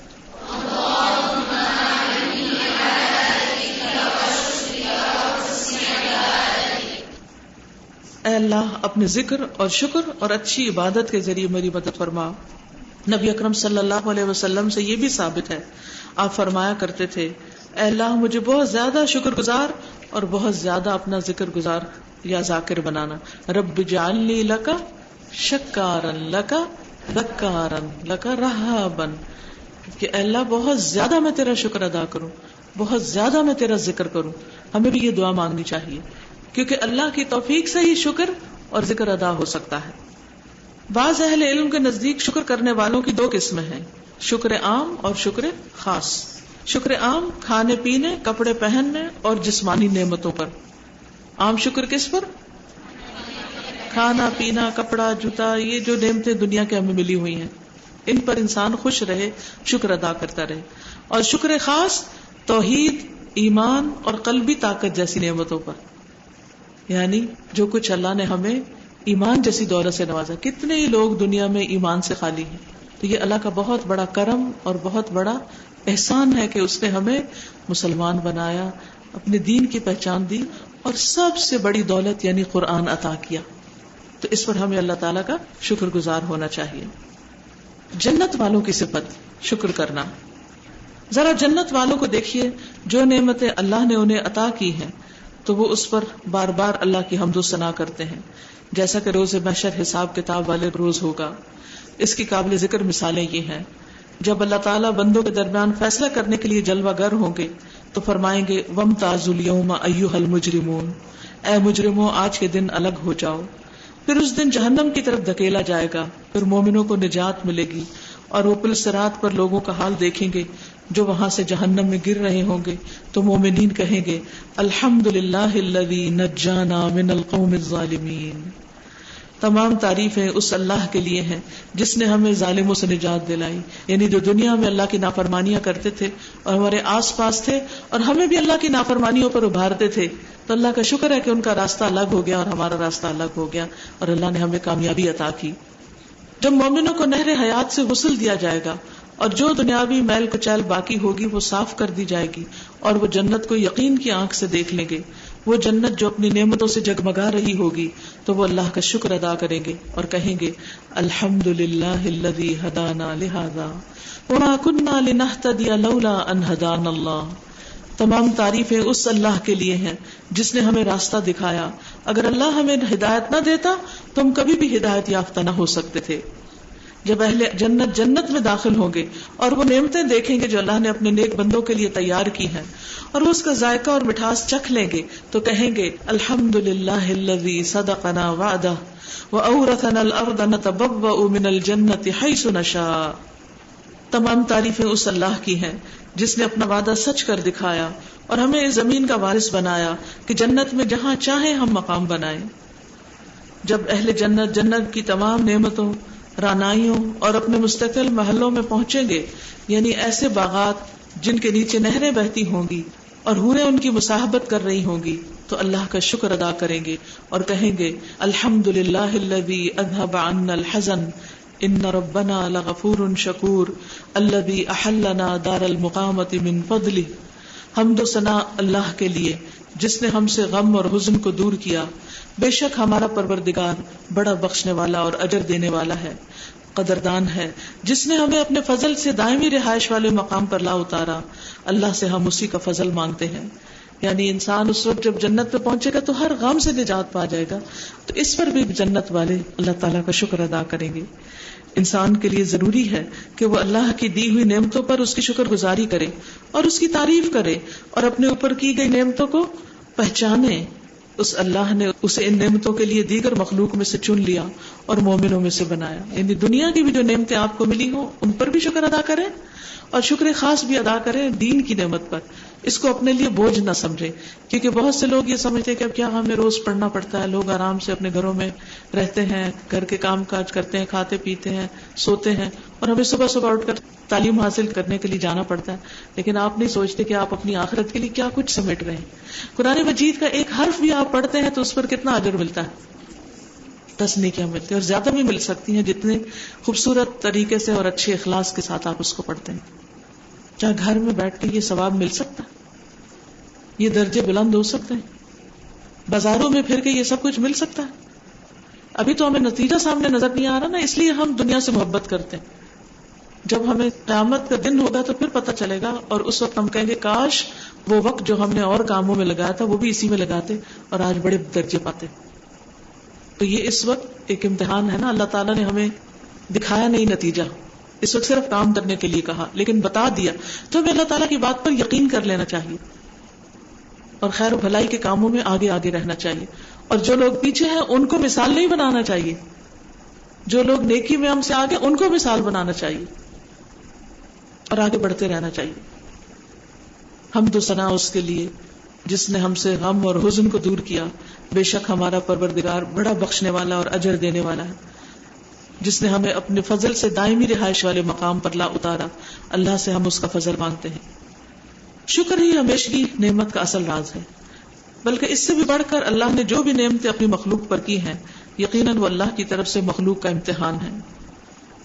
اے اللہ اپنے ذکر اور شکر اور اچھی عبادت کے ذریعے میری مدد فرما. نبی اکرم صلی اللہ علیہ وسلم سے یہ بھی ثابت ہے، آپ فرمایا کرتے تھے اے اللہ مجھے بہت زیادہ شکر گزار اور بہت زیادہ اپنا ذکر گزار یا ذاکر بنانا. رب اجعلنی لک شکارا لک ذکارا لک رہابا، کہ اے اللہ بہت زیادہ میں تیرا شکر ادا کروں، بہت زیادہ میں تیرا ذکر کروں. ہمیں بھی یہ دعا مانگنی چاہیے کیونکہ اللہ کی توفیق سے ہی شکر اور ذکر ادا ہو سکتا ہے. بعض اہل علم کے نزدیک شکر کرنے والوں کی دو قسمیں ہیں، شکر عام اور شکر خاص. شکر عام کھانے پینے، کپڑے پہننے اور جسمانی نعمتوں پر. عام شکر کس پر؟ کھانا پینا، کپڑا، جوتا، یہ جو نعمتیں دنیا کے ہمیں ملی ہوئی ہیں ان پر انسان خوش رہے، شکر ادا کرتا رہے. اور شکر خاص توحید، ایمان اور قلبی طاقت جیسی نعمتوں پر، یعنی جو کچھ اللہ نے ہمیں ایمان جیسی دولت سے نوازا. کتنے ہی لوگ دنیا میں ایمان سے خالی ہیں، تو یہ اللہ کا بہت بڑا کرم اور بہت بڑا احسان ہے کہ اس نے ہمیں مسلمان بنایا، اپنے دین کی پہچان دی اور سب سے بڑی دولت یعنی قرآن عطا کیا. تو اس پر ہمیں اللہ تعالیٰ کا شکر گزار ہونا چاہیے. جنت والوں کی صفت شکر کرنا. ذرا جنت والوں کو دیکھیے، جو نعمتیں اللہ نے انہیں عطا کی ہیں تو وہ اس پر بار بار اللہ کی حمد و ثنا کرتے ہیں، جیسا کہ روز محشر حساب کتاب والے روز ہوگا. اس کی قابل ذکر مثالیں یہ ہیں، جب اللہ تعالیٰ بندوں کے درمیان فیصلہ کرنے کے لیے جلوہ گر ہوں گے تو فرمائیں گے وَامْتَازُوا الْيَوْمَ أَيُّهَا الْمُجْرِمُونَ، اے مجرموں آج کے دن الگ ہو جاؤ. پھر اس دن جہنم کی طرف دھکیلا جائے گا، پھر مومنوں کو نجات ملے گی اور وہ پل صراط پر لوگوں کا حال دیکھیں گے جو وہاں سے جہنم میں گر رہے ہوں گے تو مومنین کہیں گے الحمدللہ الذی نجانا من القوم الظالمین. تمام تعریفیں اس اللہ کے لیے ہیں جس نے ہمیں ظالموں سے نجات دلائی. یعنی جو دنیا میں اللہ کی نافرمانیاں کرتے تھے اور ہمارے آس پاس تھے اور ہمیں بھی اللہ کی نافرمانیوں پر ابھارتے تھے، تو اللہ کا شکر ہے کہ ان کا راستہ الگ ہو گیا اور ہمارا راستہ الگ ہو گیا اور اللہ نے ہمیں کامیابی عطا کی. جب مومنوں کو نہر حیات سے غسل دیا جائے گا اور جو دنیاوی میل کچیل باقی ہوگی وہ صاف کر دی جائے گی اور وہ جنت کو یقین کی آنکھ سے دیکھ لیں گے. وہ جنت جو اپنی نعمتوں سے جگمگا رہی ہوگی تو وہ اللہ کا شکر ادا کریں گے اور کہیں گے الحمدللہ الذی ہدانا لہذا وما كنا لنہتدی لولا ان ہدانا اللہ. تمام تعریفیں اس اللہ کے لیے ہیں جس نے ہمیں راستہ دکھایا. اگر اللہ ہمیں ہدایت نہ دیتا تو ہم کبھی بھی ہدایت یافتہ نہ ہو سکتے تھے. جب اہل جنت جنت میں داخل ہوں گے اور وہ نعمتیں دیکھیں گے جو اللہ نے اپنے نیک بندوں کے لیے تیار کی ہیں اور وہ اس کا ذائقہ اور مٹھاس چکھ لیں گے تو کہیں گے الحمدللہ الذی صدقنا وعدہ وأورثنا الأرض نتبوأ من الجنة حيث نشاء. تمام تعریفیں اس اللہ کی ہیں جس نے اپنا وعدہ سچ کر دکھایا اور ہمیں اس زمین کا وارث بنایا کہ جنت میں جہاں چاہیں ہم مقام بنائیں. جب اہل جنت جنت کی تمام نعمتوں، رعنائیوں اور اپنے مستقل محلوں میں پہنچیں گے، یعنی ایسے باغات جن کے نیچے نہریں بہتی ہوں گی اور حوریں ان کی مصاحبت کر رہی ہوں گی، تو اللہ کا شکر ادا کریں گے اور کہیں گے الحمدللہ الذی اذھب عنا الحزن ان ربنا لغفور شکور الذی احلنا دار المقامۃ من فضلہ. حمد و ثنا اللہ کے لیے جس نے ہم سے غم اور حزن کو دور کیا، بے شک ہمارا پروردگار بڑا بخشنے والا اور اجر دینے والا ہے، قدردان ہے، جس نے ہمیں اپنے فضل سے دائمی رہائش والے مقام پر لا اتارا. اللہ سے ہم اسی کا فضل مانگتے ہیں. یعنی انسان اس وقت جب جنت پہ پہنچے گا تو ہر غم سے نجات پا جائے گا، تو اس پر بھی جنت والے اللہ تعالیٰ کا شکر ادا کریں گے. انسان کے لیے ضروری ہے کہ وہ اللہ کی دی ہوئی نعمتوں پر اس کی شکر گزاری کرے اور اس کی تعریف کرے اور اپنے اوپر کی گئی نعمتوں کو پہچانے. اس اللہ نے اسے ان نعمتوں کے لیے دیگر مخلوق میں سے چن لیا اور مومنوں میں سے بنایا. یعنی دنیا کی بھی جو نعمتیں آپ کو ملی ہوں ان پر بھی شکر ادا کریں اور شکر خاص بھی ادا کریں دین کی نعمت پر. اس کو اپنے لیے بوجھ نہ سمجھیں، کیونکہ بہت سے لوگ یہ سمجھتے ہیں کہ اب کیا ہمیں روز پڑھنا پڑتا ہے، لوگ آرام سے اپنے گھروں میں رہتے ہیں، گھر کے کام کاج کرتے ہیں، کھاتے پیتے ہیں، سوتے ہیں، اور ہمیں صبح صبح اٹھ کر تعلیم حاصل کرنے کے لیے جانا پڑتا ہے. لیکن آپ نہیں سوچتے کہ آپ اپنی آخرت کے لیے کیا کچھ سمیٹ رہے ہیں. قرآن مجید کا ایک حرف بھی آپ پڑھتے ہیں تو اس پر کتنا اجر ملتا ہے، 10 نیکیاں ملتی ہیں، اور زیادہ بھی مل سکتی ہیں جتنے خوبصورت طریقے سے اور اچھے اخلاص کے ساتھ آپ اس کو پڑھتے ہیں. کیا گھر میں بیٹھ کے یہ ثواب مل سکتا ہے؟ یہ درجے بلند ہو سکتے ہیں؟ بازاروں میں پھر کے یہ سب کچھ مل سکتا ہے؟ ابھی تو ہمیں نتیجہ سامنے نظر نہیں آ رہا نا، اس لیے ہم دنیا سے محبت کرتے ہیں. جب ہمیں قیامت کا دن ہوگا تو پھر پتہ چلے گا، اور اس وقت ہم کہیں گے کاش وہ وقت جو ہم نے اور کاموں میں لگایا تھا وہ بھی اسی میں لگاتے اور آج بڑے درجے پاتے. تو یہ اس وقت ایک امتحان ہے نا، اللہ تعالیٰ نے ہمیں دکھایا نہیں نتیجہ، اس وقت صرف کام کرنے کے لیے کہا، لیکن بتا دیا، تو ہمیں اللہ تعالیٰ کی بات پر یقین کر لینا چاہیے اور خیر و بھلائی کے کاموں میں آگے آگے رہنا چاہیے. اور جو لوگ پیچھے ہیں ان کو مثال نہیں بنانا چاہیے، جو لوگ نیکی میں ہم سے آگے ان کو مثال بنانا چاہیے اور آگے بڑھتے رہنا چاہیے. حمد و ثنا اس کے لیے جس نے ہم سے غم اور حزن کو دور کیا، بے شک ہمارا پروردگار بڑا بخشنے والا اور اجر دینے والا ہے، جس نے ہمیں اپنے فضل سے دائمی رہائش والے مقام پر لا اتارا. اللہ سے ہم اس کا فضل مانگتے ہیں. شکر ہی ہمیشگی نعمت کا اصل راز ہے، بلکہ اس سے بھی بڑھ کر اللہ نے جو بھی نعمتیں اپنی مخلوق پر کی ہیں یقیناً وہ اللہ کی طرف سے مخلوق کا امتحان ہے.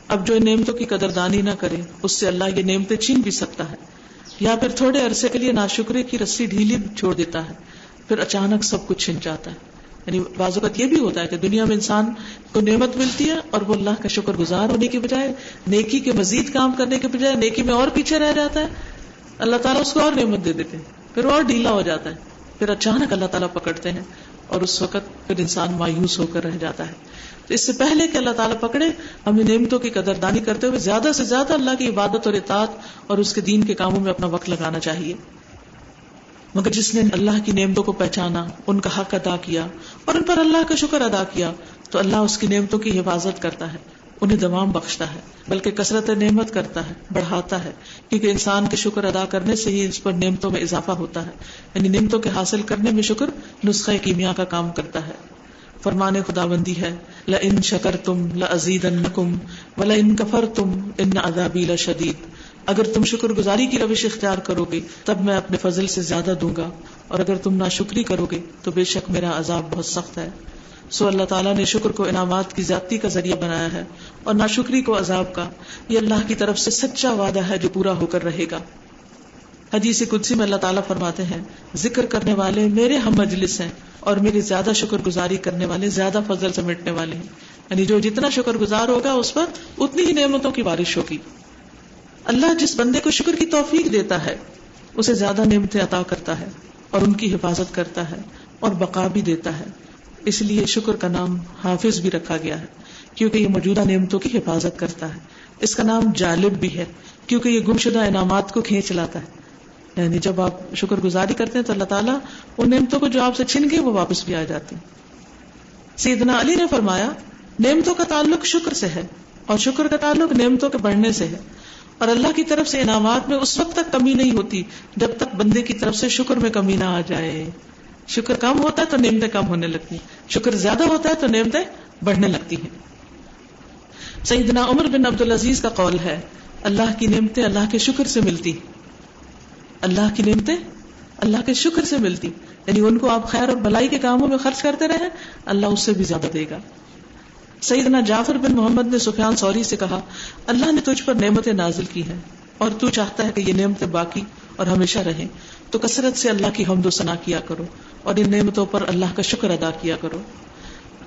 اب جو ان نعمتوں کی قدردانی نہ کرے اس سے اللہ یہ نعمتیں چھین بھی سکتا ہے، یا پھر تھوڑے عرصے کے لیے ناشکری کی رسی ڈھیلی چھوڑ دیتا ہے، پھر اچانک سب کچھ چھن جاتا ہے. یعنی بعض اوقات یہ بھی ہوتا ہے کہ دنیا میں انسان کو نعمت ملتی ہے اور وہ اللہ کا شکر گزار ہونے کے بجائے، نیکی کے مزید کام کرنے کے بجائے نیکی میں اور پیچھے رہ جاتا ہے. اللہ تعالیٰ اس کو اور نعمت دے دیتے ہیں، پھر اور ڈھیلا ہو جاتا ہے، پھر اچانک اللہ تعالیٰ پکڑتے ہیں اور اس وقت پھر انسان مایوس ہو کر رہ جاتا ہے. تو اس سے پہلے کہ اللہ تعالیٰ پکڑے، ہمیں نعمتوں کی قدردانی کرتے ہوئے زیادہ سے زیادہ اللہ کی عبادت اور اطاعت اور اس کے دین کے کاموں میں اپنا وقت لگانا چاہیے. مگر جس نے اللہ کی نعمتوں کو پہچانا، ان کا حق ادا کیا اور ان پر اللہ کا شکر ادا کیا، تو اللہ اس کی نعمتوں کی حفاظت کرتا ہے، انہیں دوام بخشتا ہے، بلکہ کثرت نعمت کرتا ہے، بڑھاتا ہے، کیونکہ انسان کے شکر ادا کرنے سے ہی اس پر نعمتوں میں اضافہ ہوتا ہے. یعنی نعمتوں کے حاصل کرنے میں شکر نسخہ کیمیا کا کام کرتا ہے. فرمان خداوندی ہے لئن شکرتم لازیدنکم ولئن کفرتم ان عذابی لشدید. اگر تم شکر گزاری کی روش اختیار کرو گے تب میں اپنے فضل سے زیادہ دوں گا، اور اگر تم ناشکری کرو گے تو بے شک میرا عذاب بہت سخت ہے. سو اللہ تعالیٰ نے شکر کو انعامات کی زیادتی کا ذریعہ بنایا ہے اور ناشکری کو عذاب کا. یہ اللہ کی طرف سے سچا وعدہ ہے جو پورا ہو کر رہے گا. حدیث قدسی میں اللہ تعالیٰ فرماتے ہیں ذکر کرنے والے میرے ہم مجلس ہیں اور میری زیادہ شکر گزاری کرنے والے زیادہ فضل سمیٹنے والے ہیں. یعنی جو جتنا شکر گزار ہوگا اس پر اتنی ہی نعمتوں کی بارش ہوگی. اللہ جس بندے کو شکر کی توفیق دیتا ہے اسے زیادہ نعمتیں عطا کرتا ہے اور ان کی حفاظت کرتا ہے اور بقا بھی دیتا ہے. اس لیے شکر کا نام حافظ بھی رکھا گیا ہے کیونکہ یہ موجودہ نعمتوں کی حفاظت کرتا ہے. اس کا نام جالب بھی ہے کیونکہ یہ گمشدہ انعامات کو کھینچ لاتا ہے. یعنی جب آپ شکر گزاری کرتے ہیں تو اللہ تعالیٰ ان نعمتوں کو جو آپ سے چھن گئے وہ واپس بھی آ جاتی ہیں. سیدنا علی نے فرمایا نعمتوں کا تعلق شکر سے ہے اور شکر کا تعلق نعمتوں کے بڑھنے سے ہے, اور اللہ کی طرف سے انعامات میں اس وقت تک کمی نہیں ہوتی جب تک بندے کی طرف سے شکر میں کمی نہ آ جائے. شکر کم ہوتا ہے تو نعمتیں کم ہونے لگتی ہیں, شکر زیادہ ہوتا ہے تو نعمتیں بڑھنے لگتی ہیں. سیدنا عمر بن عبد العزیز کا قول ہے اللہ کی نعمتیں اللہ کے شکر سے ملتی, اللہ کی نعمتیں اللہ کے شکر سے ملتی, یعنی ان کو آپ خیر اور بھلائی کے کاموں میں خرچ کرتے رہیں اللہ اس سے بھی زیادہ دے گا. سیدنا جعفر بن محمد نے سفیان ثوری سے کہا اللہ نے تجھ پر نعمتیں نازل کی ہیں اور تو چاہتا ہے کہ یہ نعمتیں باقی اور ہمیشہ رہیں, تو کثرت سے اللہ کی حمد و ثنا کیا کرو اور ان نعمتوں پر اللہ کا شکر ادا کیا کرو.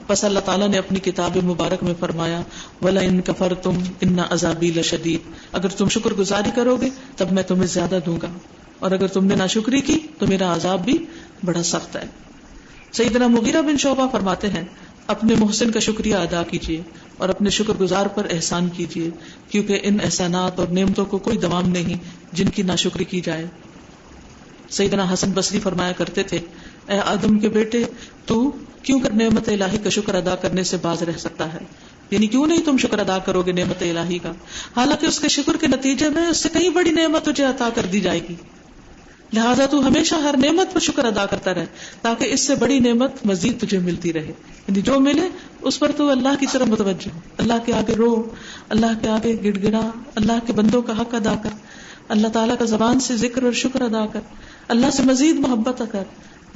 بس اللہ تعالیٰ نے اپنی کتاب مبارک میں فرمایا وَلَئِن كَفَرْتُمْ إِنَّ عَذَابِي لَشَدِيدٌ, اگر تم شکر گزاری کرو گے تب میں تمہیں زیادہ دوں گا, اور اگر تم نے ناشکری کی تو میرا عذاب بھی بڑا سخت ہے. سیدنا مغیرہ بن شعبہ فرماتے ہیں اپنے محسن کا شکریہ ادا کیجیے اور اپنے شکر گزار پر احسان کیجیے, کیونکہ ان احسانات اور نعمتوں کو کوئی دوام نہیں جن کی ناشکری کی جائے. سیدنا حسن بصری فرمایا کرتے تھے اے آدم کے بیٹے تو کیوں کر نعمت الہی کا شکر ادا کرنے سے باز رہ سکتا ہے, یعنی کیوں نہیں تم شکر ادا کرو گے نعمت الہی کا, حالانکہ اس کے شکر کے نتیجے میں اس سے کہیں بڑی نعمت تجھے عطا کر دی جائے گی. لہذا تو ہمیشہ ہر نعمت پر شکر ادا کرتا رہے تاکہ اس سے بڑی نعمت مزید تجھے ملتی رہے. یعنی جو ملے اس پر تو اللہ کی طرف متوجہ ہو, اللہ کے آگے رو, اللہ کے آگے گڑ گڑا, اللہ کے بندوں کا حق ادا کر, اللہ تعالیٰ کا زبان سے ذکر اور شکر ادا کر, اللہ سے مزید محبت کر,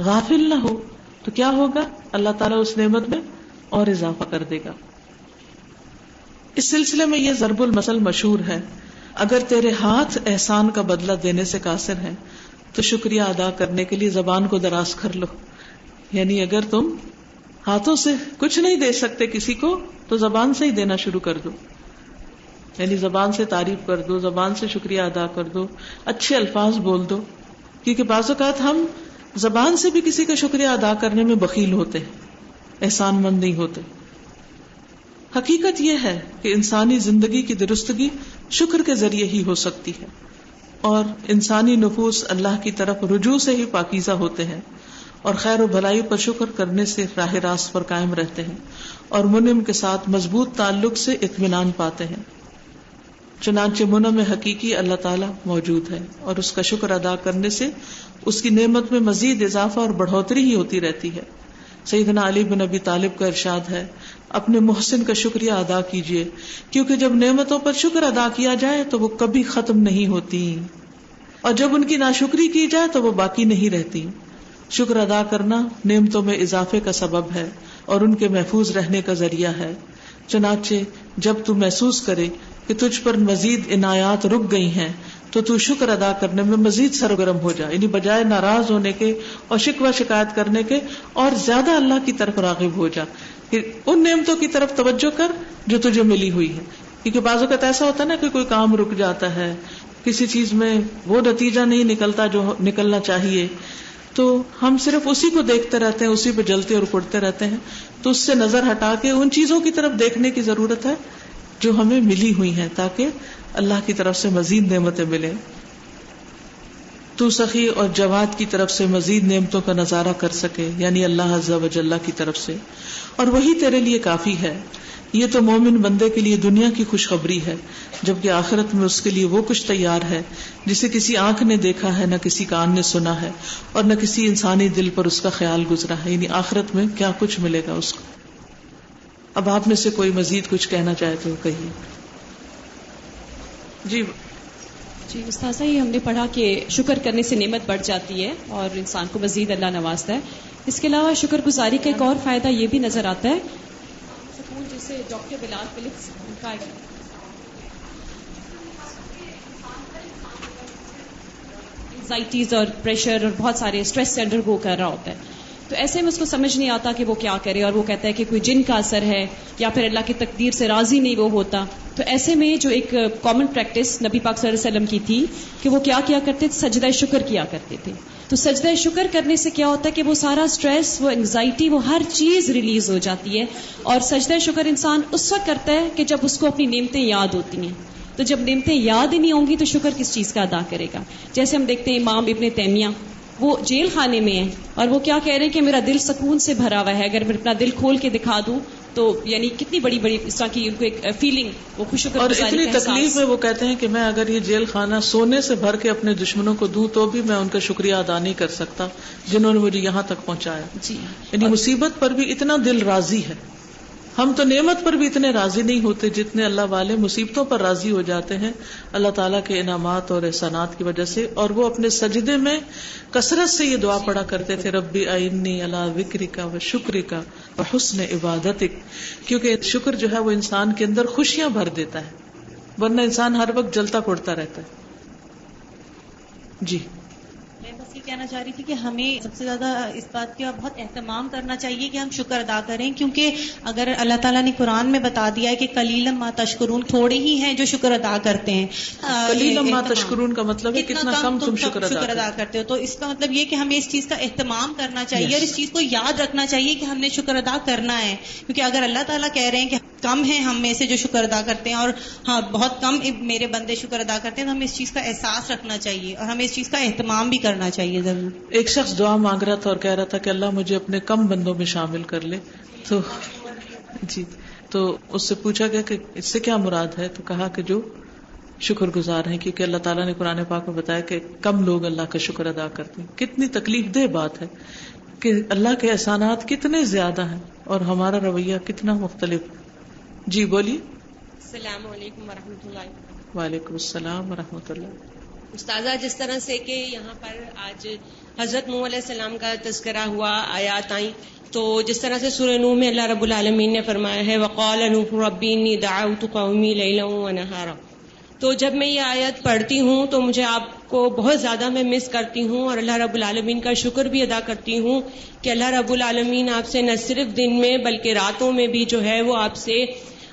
غافل نہ ہو تو کیا ہوگا اللہ تعالیٰ اس نعمت میں اور اضافہ کر دے گا. اس سلسلے میں یہ ضرب المثل مشہور ہے اگر تیرے ہاتھ احسان کا بدلہ دینے سے قاصر ہیں تو شکریہ ادا کرنے کے لیے زبان کو دراز کر لو. یعنی اگر تم ہاتھوں سے کچھ نہیں دے سکتے کسی کو تو زبان سے ہی دینا شروع کر دو, یعنی زبان سے تعریف کر دو, زبان سے شکریہ ادا کر دو, اچھے الفاظ بول دو, کیونکہ بعض اوقات ہم زبان سے بھی کسی کا شکریہ ادا کرنے میں بخیل ہوتے ہیں, احسان مند نہیں ہوتے. حقیقت یہ ہے کہ انسانی زندگی کی درستگی شکر کے ذریعے ہی ہو سکتی ہے, اور انسانی نفوس اللہ کی طرف رجوع سے ہی پاکیزہ ہوتے ہیں اور خیر و بھلائی پر شکر کرنے سے راہ راست پر قائم رہتے ہیں اور منعم کے ساتھ مضبوط تعلق سے اطمینان پاتے ہیں. چنانچہ منعم حقیقی اللہ تعالیٰ موجود ہے اور اس کا شکر ادا کرنے سے اس کی نعمت میں مزید اضافہ اور بڑھوتری ہی ہوتی رہتی ہے. سیدنا علی بن ابی طالب کا ارشاد ہے اپنے محسن کا شکریہ ادا کیجیے کیونکہ جب نعمتوں پر شکر ادا کیا جائے تو وہ کبھی ختم نہیں ہوتی, اور جب ان کی ناشکری کی جائے تو وہ باقی نہیں رہتی. شکر ادا کرنا نعمتوں میں اضافے کا سبب ہے اور ان کے محفوظ رہنے کا ذریعہ ہے. چنانچہ جب تو محسوس کرے کہ تجھ پر مزید عنایات رک گئی ہیں تو شکر ادا کرنے میں مزید سرگرم ہو جا, یعنی بجائے ناراض ہونے کے اور شکوہ شکایت کرنے کے اور زیادہ اللہ کی طرف راغب ہو جا, کہ ان نعمتوں کی طرف توجہ کر جو تجھے ملی ہوئی ہے. کیونکہ بعض اوقات ایسا ہوتا ہے نا کہ کوئی کام رک جاتا ہے, کسی چیز میں وہ نتیجہ نہیں نکلتا جو نکلنا چاہیے, تو ہم صرف اسی کو دیکھتے رہتے ہیں, اسی پہ جلتے اور اکڑتے رہتے ہیں. تو اس سے نظر ہٹا کے ان چیزوں کی طرف دیکھنے کی ضرورت ہے جو ہمیں ملی ہوئی ہیں تاکہ اللہ کی طرف سے مزید نعمتیں ملیں. تو سخی اور جواد کی طرف سے مزید نعمتوں کا نظارہ کر سکے, یعنی اللہ عز و جل کی طرف سے, اور وہی تیرے لیے کافی ہے. یہ تو مومن بندے کے لیے دنیا کی خوشخبری ہے, جبکہ آخرت میں اس کے لیے وہ کچھ تیار ہے جسے کسی آنکھ نے دیکھا ہے, نہ کسی کان نے سنا ہے, اور نہ کسی انسانی دل پر اس کا خیال گزرا ہے. یعنی آخرت میں کیا کچھ ملے گا اس کو. اب آپ میں سے کوئی مزید کچھ کہنا چاہے تو کہیے. جی استاذہ, یہ ہم نے پڑھا کہ شکر کرنے سے نعمت بڑھ جاتی ہے اور انسان کو مزید اللہ نوازتا ہے. اس کے علاوہ شکر گزاری کا ایک اور فائدہ یہ بھی نظر آتا ہے, سکون جسے ڈاکٹر بلال فلپس ان کا انزائٹیز اور پریشر اور بہت سارے اسٹریس سے انڈر گو کر رہا ہوتا ہے, تو ایسے میں اس کو سمجھ نہیں آتا کہ وہ کیا کرے، اور وہ کہتا ہے کہ کوئی جن کا اثر ہے یا پھر اللہ کی تقدیر سے راضی نہیں وہ ہوتا. تو ایسے میں جو ایک کامن پریکٹس نبی پاک صلی اللہ علیہ وسلم کی تھی کہ وہ کیا کرتے تھے، سجدہ شکر کیا کرتے تھے. تو سجدہ شکر کرنے سے کیا ہوتا ہے کہ وہ سارا سٹریس، وہ انگزائٹی، وہ ہر چیز ریلیز ہو جاتی ہے. اور سجدہ شکر انسان اس وقت کرتا ہے کہ جب اس کو اپنی نعمتیں یاد ہوتی ہیں. تو جب نعمتیں یاد ہی نہیں ہوں گی تو شکر کس چیز کا ادا کرے گا؟ جیسے ہم دیکھتے ہیں امام ابن تیمیہ، وہ جیل خانے میں ہیں اور وہ کیا کہہ رہے ہیں کہ میرا دل سکون سے بھرا ہوا ہے، اگر میں اپنا دل کھول کے دکھا دوں تو یعنی کتنی بڑی بڑی اس طرح کی ان کو ایک فیلنگ، وہ شکر اور گزاری اتنی کا احساس. تکلیف میں وہ کہتے ہیں کہ میں اگر یہ جیل خانہ سونے سے بھر کے اپنے دشمنوں کو دوں تو بھی میں ان کا شکریہ ادا نہیں کر سکتا جنہوں نے مجھے یہاں تک پہنچایا. جی، یعنی مصیبت پر بھی اتنا دل راضی ہے. ہم تو نعمت پر بھی اتنے راضی نہیں ہوتے جتنے اللہ والے مصیبتوں پر راضی ہو جاتے ہیں اللہ تعالیٰ کے انعامات اور احسانات کی وجہ سے. اور وہ اپنے سجدے میں کثرت سے یہ دعا پڑھا کرتے تھے، ربی اعنی علی ذکرک و شکرک و حسن عبادتک، کیونکہ شکر جو ہے وہ انسان کے اندر خوشیاں بھر دیتا ہے، ورنہ انسان ہر وقت جلتا پڑتا رہتا ہے. جی میں بس یہ کہنا چاہ رہی تھی کہ ہمیں سب سے زیادہ اس بات کا بہت اہتمام کرنا چاہیے کہ ہم شکر ادا کریں، کیونکہ اگر اللہ تعالیٰ نے قرآن میں بتا دیا ہے کہ قلیلا ما تشکرون، تھوڑے ہی ہیں جو شکر ادا کرتے ہیں. قلیلا ما تشکرون کا مطلب ہے کتنا کم تم شکر ادا کرتے ہو. تو اس کا مطلب یہ کہ ہمیں اس چیز کا اہتمام کرنا چاہیے اور اس چیز کو یاد رکھنا چاہیے کہ ہم نے شکر ادا کرنا ہے. کیونکہ اگر اللہ تعالیٰ کہہ رہے ہیں کہ کم ہیں ہم میں سے جو شکر ادا کرتے ہیں اور ہاں بہت کم میرے بندے شکر ادا کرتے ہیں، تو ہمیں اس چیز کا احساس رکھنا چاہیے اور ہمیں اس چیز کا اہتمام بھی کرنا چاہیے ضرور. ایک شخص دعا مانگ رہا تھا اور کہہ رہا تھا کہ اللہ مجھے اپنے کم بندوں میں شامل کر لے. تو اس سے پوچھا گیا کہ اس سے کیا مراد ہے، تو کہا کہ جو شکر گزار ہیں، کیونکہ اللہ تعالیٰ نے قرآن پاک میں بتایا کہ کم لوگ اللہ کا شکر ادا کرتے ہیں. کتنی تکلیف دہ بات ہے کہ اللہ کے احسانات کتنے زیادہ ہیں اور ہمارا رویہ کتنا مختلف. جی بولیے. السلام علیکم ورحمۃ اللہ. وعلیکم السلام ورحمۃ اللہ. استاذہ، جس طرح سے کہ یہاں پر آج حضرت نوح علیہ السلام کا تذکرہ ہوا، آیات آئیں، تو جس طرح سے سورہ نوح میں اللہ رب العالمین نے فرمایا ہے وَقَالَ نُوحٌ رَبِّ إِنِّي دَعَوْتُ قَوْمِي لَيْلًا وَنَهَارًا، تو جب میں یہ آیت پڑھتی ہوں تو مجھے آپ کو بہت زیادہ میں مس کرتی ہوں اور اللہ رب العالمین کا شکر بھی ادا کرتی ہوں کہ اللہ رب العالمین آپ سے نہ صرف دن میں بلکہ راتوں میں بھی جو ہے وہ آپ سے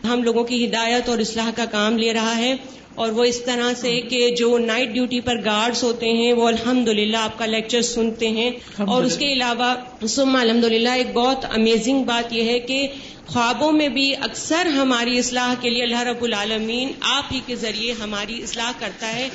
ہم لوگوں کی ہدایت اور اصلاح کا کام لے رہا ہے. اور وہ اس طرح سے کہ جو نائٹ ڈیوٹی پر گارڈز ہوتے ہیں وہ الحمدللہ آپ کا لیکچر سنتے ہیں. اور اس کے علاوہ ثم الحمدللہ ایک بہت امیزنگ بات یہ ہے کہ خوابوں میں بھی اکثر ہماری اصلاح کے لیے اللہ رب العالمین آپ ہی کے ذریعے ہماری اصلاح کرتا ہے.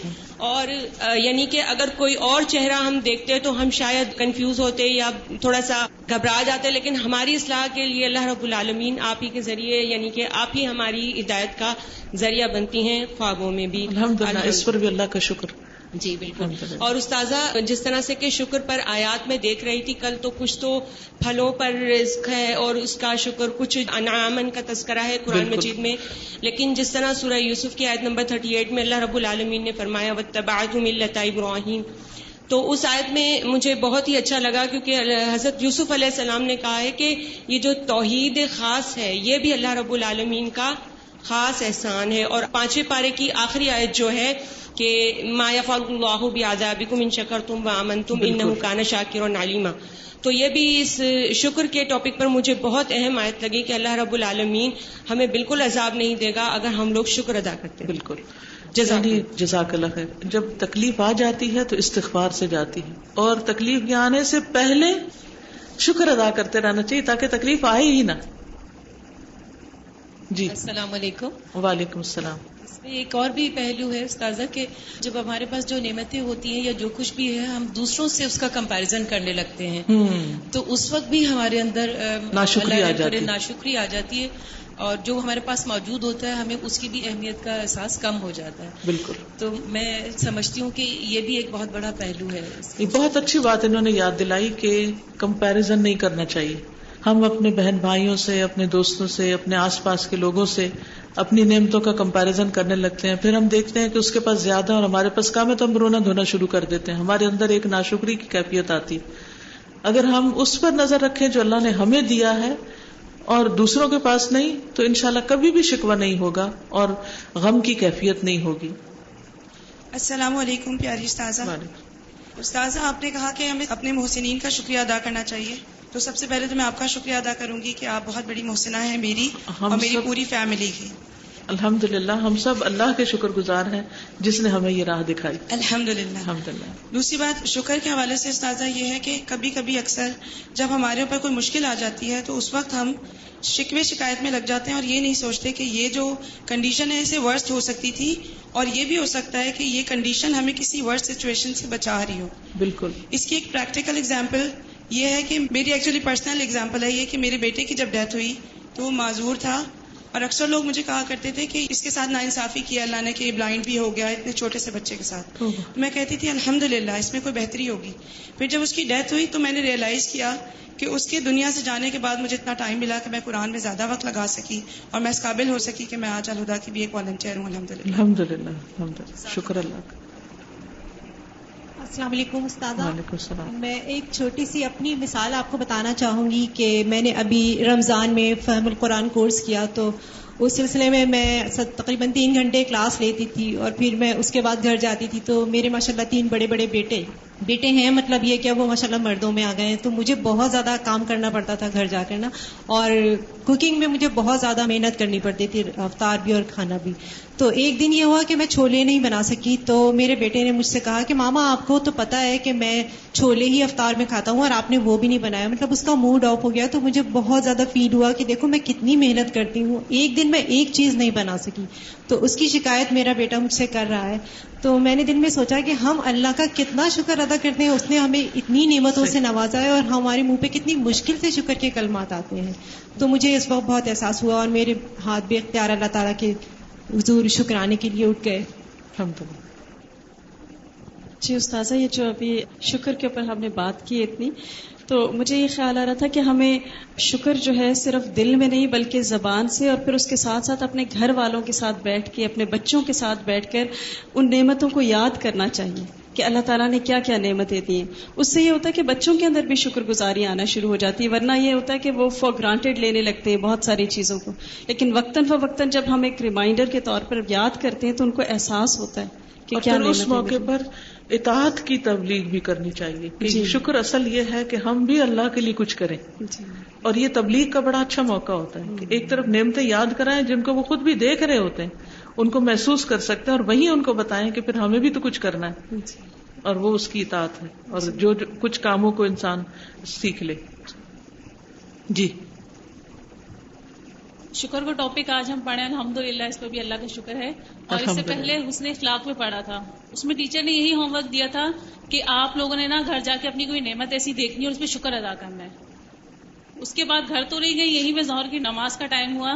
اور یعنی کہ اگر کوئی اور چہرہ ہم دیکھتے تو ہم شاید کنفیوز ہوتے یا تھوڑا سا گھبرا جاتے، لیکن ہماری اصلاح کے لیے اللہ رب العالمین آپ ہی کے ذریعے یعنی کہ آپ ہی ہماری ہدایت کا ذریعہ بنتی ہیں خوابوں میں بھی. الحمدللہ، اس پر بھی اللہ کا شکر. جی بالکل. اور استاذہ، جس طرح سے کہ شکر پر آیات میں دیکھ رہی تھی کل، تو کچھ تو پھلوں پر رزق ہے اور اس کا شکر، کچھ انعامن کا تذکرہ ہے قرآن مجید میں. لیکن جس طرح سورہ یوسف کی آیت نمبر 38 میں اللہ رب العالمین نے فرمایا واتبعت ملۃ ابراہیم، تو اس آیت میں مجھے بہت ہی اچھا لگا کیونکہ حضرت یوسف علیہ السلام نے کہا ہے کہ یہ جو توحید خاص ہے یہ بھی اللہ رب العالمین کا خاص احسان ہے. اور 5ویں پارے کی آخری آیت جو ہے کہ ما یفعل اللہ بعذابکم ان شکرتم وآمنتم انہ کان شاکرا علیما، تو یہ بھی اس شکر کے ٹاپک پر مجھے بہت اہم آیت لگی کہ اللہ رب العالمین ہمیں بالکل عذاب نہیں دے گا اگر ہم لوگ شکر ادا کرتے ہیں. بالکل. جزاک اللہ خیر. جب تکلیف آ جاتی ہے تو استغفار سے جاتی ہے، اور تکلیف کے آنے سے پہلے شکر ادا کرتے رہنا چاہیے تاکہ تکلیف آئے ہی نہ. جی السلام علیکم. وعلیکم السلام. اس میں ایک اور بھی پہلو ہے استاذہ کہ جب ہمارے پاس جو نعمتیں ہوتی ہیں یا جو کچھ بھی ہے ہم دوسروں سے اس کا کمپیریزن کرنے لگتے ہیں، تو اس وقت بھی ہمارے اندر ناشکری آ جاتی ہے اور جو ہمارے پاس موجود ہوتا ہے ہمیں اس کی بھی اہمیت کا احساس کم ہو جاتا ہے. بالکل. تو میں سمجھتی ہوں کہ یہ بھی ایک بہت بڑا پہلو ہے. یہ بہت اچھی بات انہوں نے یاد دلائی کہ کمپیریزن نہیں کرنا چاہیے. ہم اپنے بہن بھائیوں سے، اپنے دوستوں سے، اپنے آس پاس کے لوگوں سے اپنی نعمتوں کا کمپیریزن کرنے لگتے ہیں. پھر ہم دیکھتے ہیں کہ اس کے پاس زیادہ اور ہمارے پاس کم ہے تو ہم رونا دھونا شروع کر دیتے ہیں. ہمارے اندر ایک ناشکری کی کیفیت آتی ہے. اگر ہم اس پر نظر رکھیں جو اللہ نے ہمیں دیا ہے اور دوسروں کے پاس نہیں، تو انشاءاللہ کبھی بھی شکوہ نہیں ہوگا اور غم کی کیفیت نہیں ہوگی. السلام علیکم پیاری استاذہ. استاذہ، آپ نے کہا کہ ہمیں اپنے محسنین کا شکریہ ادا کرنا چاہیے، تو سب سے پہلے تو میں آپ کا شکریہ ادا کروں گی کہ آپ بہت بڑی محسنہ ہیں میری اور میری پوری فیملی کی. الحمدللہ ہم سب اللہ کے شکر گزار ہیں جس نے ہمیں یہ راہ دکھائی. الحمدللہ. دوسری بات شکر کے حوالے سے استاذہ یہ ہے کہ کبھی کبھی اکثر جب ہمارے اوپر کوئی مشکل آ جاتی ہے تو اس وقت ہم شکوے شکایت میں لگ جاتے ہیں اور یہ نہیں سوچتے کہ یہ جو کنڈیشن ہے اسے ورسٹ ہو سکتی تھی اور یہ بھی ہو سکتا ہے کہ یہ کنڈیشن ہمیں کسی ورسٹ سچویشن سے بچا رہی ہو. بالکل. اس کی ایک پریکٹیکل اگزامپل یہ ہے کہ میری ایکچولی پرسنل اگزامپل ہے یہ کہ میرے بیٹے کی جب ڈیتھ ہوئی تو وہ معذور تھا اور اکثر لوگ مجھے کہا کرتے تھے کہ اس کے ساتھ ناانصافی کیا اللہ نے کہ یہ بلائنڈ بھی ہو گیا اتنے چھوٹے سے بچے کے ساتھ. تو میں کہتی تھی الحمدللہ اس میں کوئی بہتری ہوگی. پھر جب اس کی ڈیتھ ہوئی تو میں نے ریئلائز کیا کہ اس کے دنیا سے جانے کے بعد مجھے اتنا ٹائم ملا کہ میں قرآن میں زیادہ وقت لگا سکی اور میں اس قابل ہو سکی کہ میں آج الہدا کی بھی ایک والنٹیئر ہوں. الحمدللہ شکر اللہ کا. السلام علیکم استاذہ. وعلیکم السلام. میں ایک چھوٹی سی اپنی مثال آپ کو بتانا چاہوں گی کہ میں نے ابھی رمضان میں فہم القرآن کورس کیا تو اس سلسلے میں تقریباً 3 گھنٹے کلاس لیتی تھی اور پھر میں اس کے بعد گھر جاتی تھی. تو میرے ماشاءاللہ 3 بڑے بڑے بیٹے ہیں, مطلب یہ کہ وہ ماشاءاللہ مردوں میں آ گئے ہیں. تو مجھے بہت زیادہ کام کرنا پڑتا تھا گھر جا کر نا, اور کوکنگ میں مجھے بہت زیادہ محنت کرنی پڑتی تھی, افطار بھی اور کھانا بھی. تو ایک دن یہ ہوا کہ میں چھولے نہیں بنا سکی. تو میرے بیٹے نے مجھ سے کہا کہ ماما آپ کو تو پتا ہے کہ میں چھولے ہی افطار میں کھاتا ہوں اور آپ نے وہ بھی نہیں بنایا. مطلب اس کا موڈ آف ہو گیا. تو مجھے بہت زیادہ فیل ہوا کہ دیکھو میں کتنی محنت کرتی ہوں, ایک دن میں ایک چیز نہیں بنا سکی. تو اس کی شکایت میرا بیٹا مجھ سے کر رہا ہے. تو میں نے دل میں سوچا کہ ہم اللہ کا کتنا شکر ادا کرتے ہیں, اس نے ہمیں اتنی نعمتوں سے نوازا ہے اور ہمارے منہ پہ کتنی مشکل سے شکر کے کلمات آتے ہیں. تو مجھے اس وقت بہت احساس ہوا اور میرے ہاتھ بے اختیار اللہ تعالیٰ کے حضور شکرانے کے لیے اٹھ گئے. الحمدللہ. جی استاذہ, یہ جو ابھی شکر کے اوپر ہم نے بات کی اتنی, تو مجھے یہ خیال آ رہا تھا کہ ہمیں شکر جو ہے صرف دل میں نہیں بلکہ زبان سے اور پھر اس کے ساتھ ساتھ اپنے گھر والوں کے ساتھ بیٹھ کے, اپنے بچوں کے ساتھ بیٹھ کر ان نعمتوں کو یاد کرنا چاہیے کہ اللہ تعالیٰ نے کیا کیا نعمتیں دی ہیں. اس سے یہ ہوتا ہے کہ بچوں کے اندر بھی شکر گزاری آنا شروع ہو جاتی ہے, ورنہ یہ ہوتا ہے کہ وہ فار گرانٹیڈ لینے لگتے ہیں بہت ساری چیزوں کو. لیکن وقتاً فوقتاً جب ہم ایک ریمائنڈر کے طور پر یاد کرتے ہیں تو ان کو احساس ہوتا ہے کہ اور کیا پھر اس موقع پر اطاعت کی تبلیغ بھی کرنی چاہیے کہ شکر اصل یہ ہے کہ ہم بھی اللہ کے لیے کچھ کریں. اور یہ تبلیغ کا بڑا اچھا موقع ہوتا ہے کہ ایک طرف نعمتیں یاد کرائیں جن کو وہ خود بھی دیکھ رہے ہوتے ہیں, ان کو محسوس کر سکتے ہیں, اور وہیں ان کو بتائیں کہ پھر ہمیں بھی تو کچھ کرنا ہے, اور وہ اس کی اطاعت ہے, اور جو کچھ کاموں کو انسان سیکھ لے. جی شکر کا ٹاپک آج ہم پڑھے الحمدللہ, اس پہ بھی اللہ کا شکر ہے. اور اس سے پہلے حسن اخلاق میں پڑھا تھا, اس میں ٹیچر نے یہی ہوم ورک دیا تھا کہ آپ لوگوں نے نا گھر جا کے اپنی کوئی نعمت ایسی دیکھنی اور اس پہ شکر ادا کرنا ہے. اس کے بعد گھر تو نہیں گئی, یہیں پہ ظہر کی نماز کا ٹائم ہوا.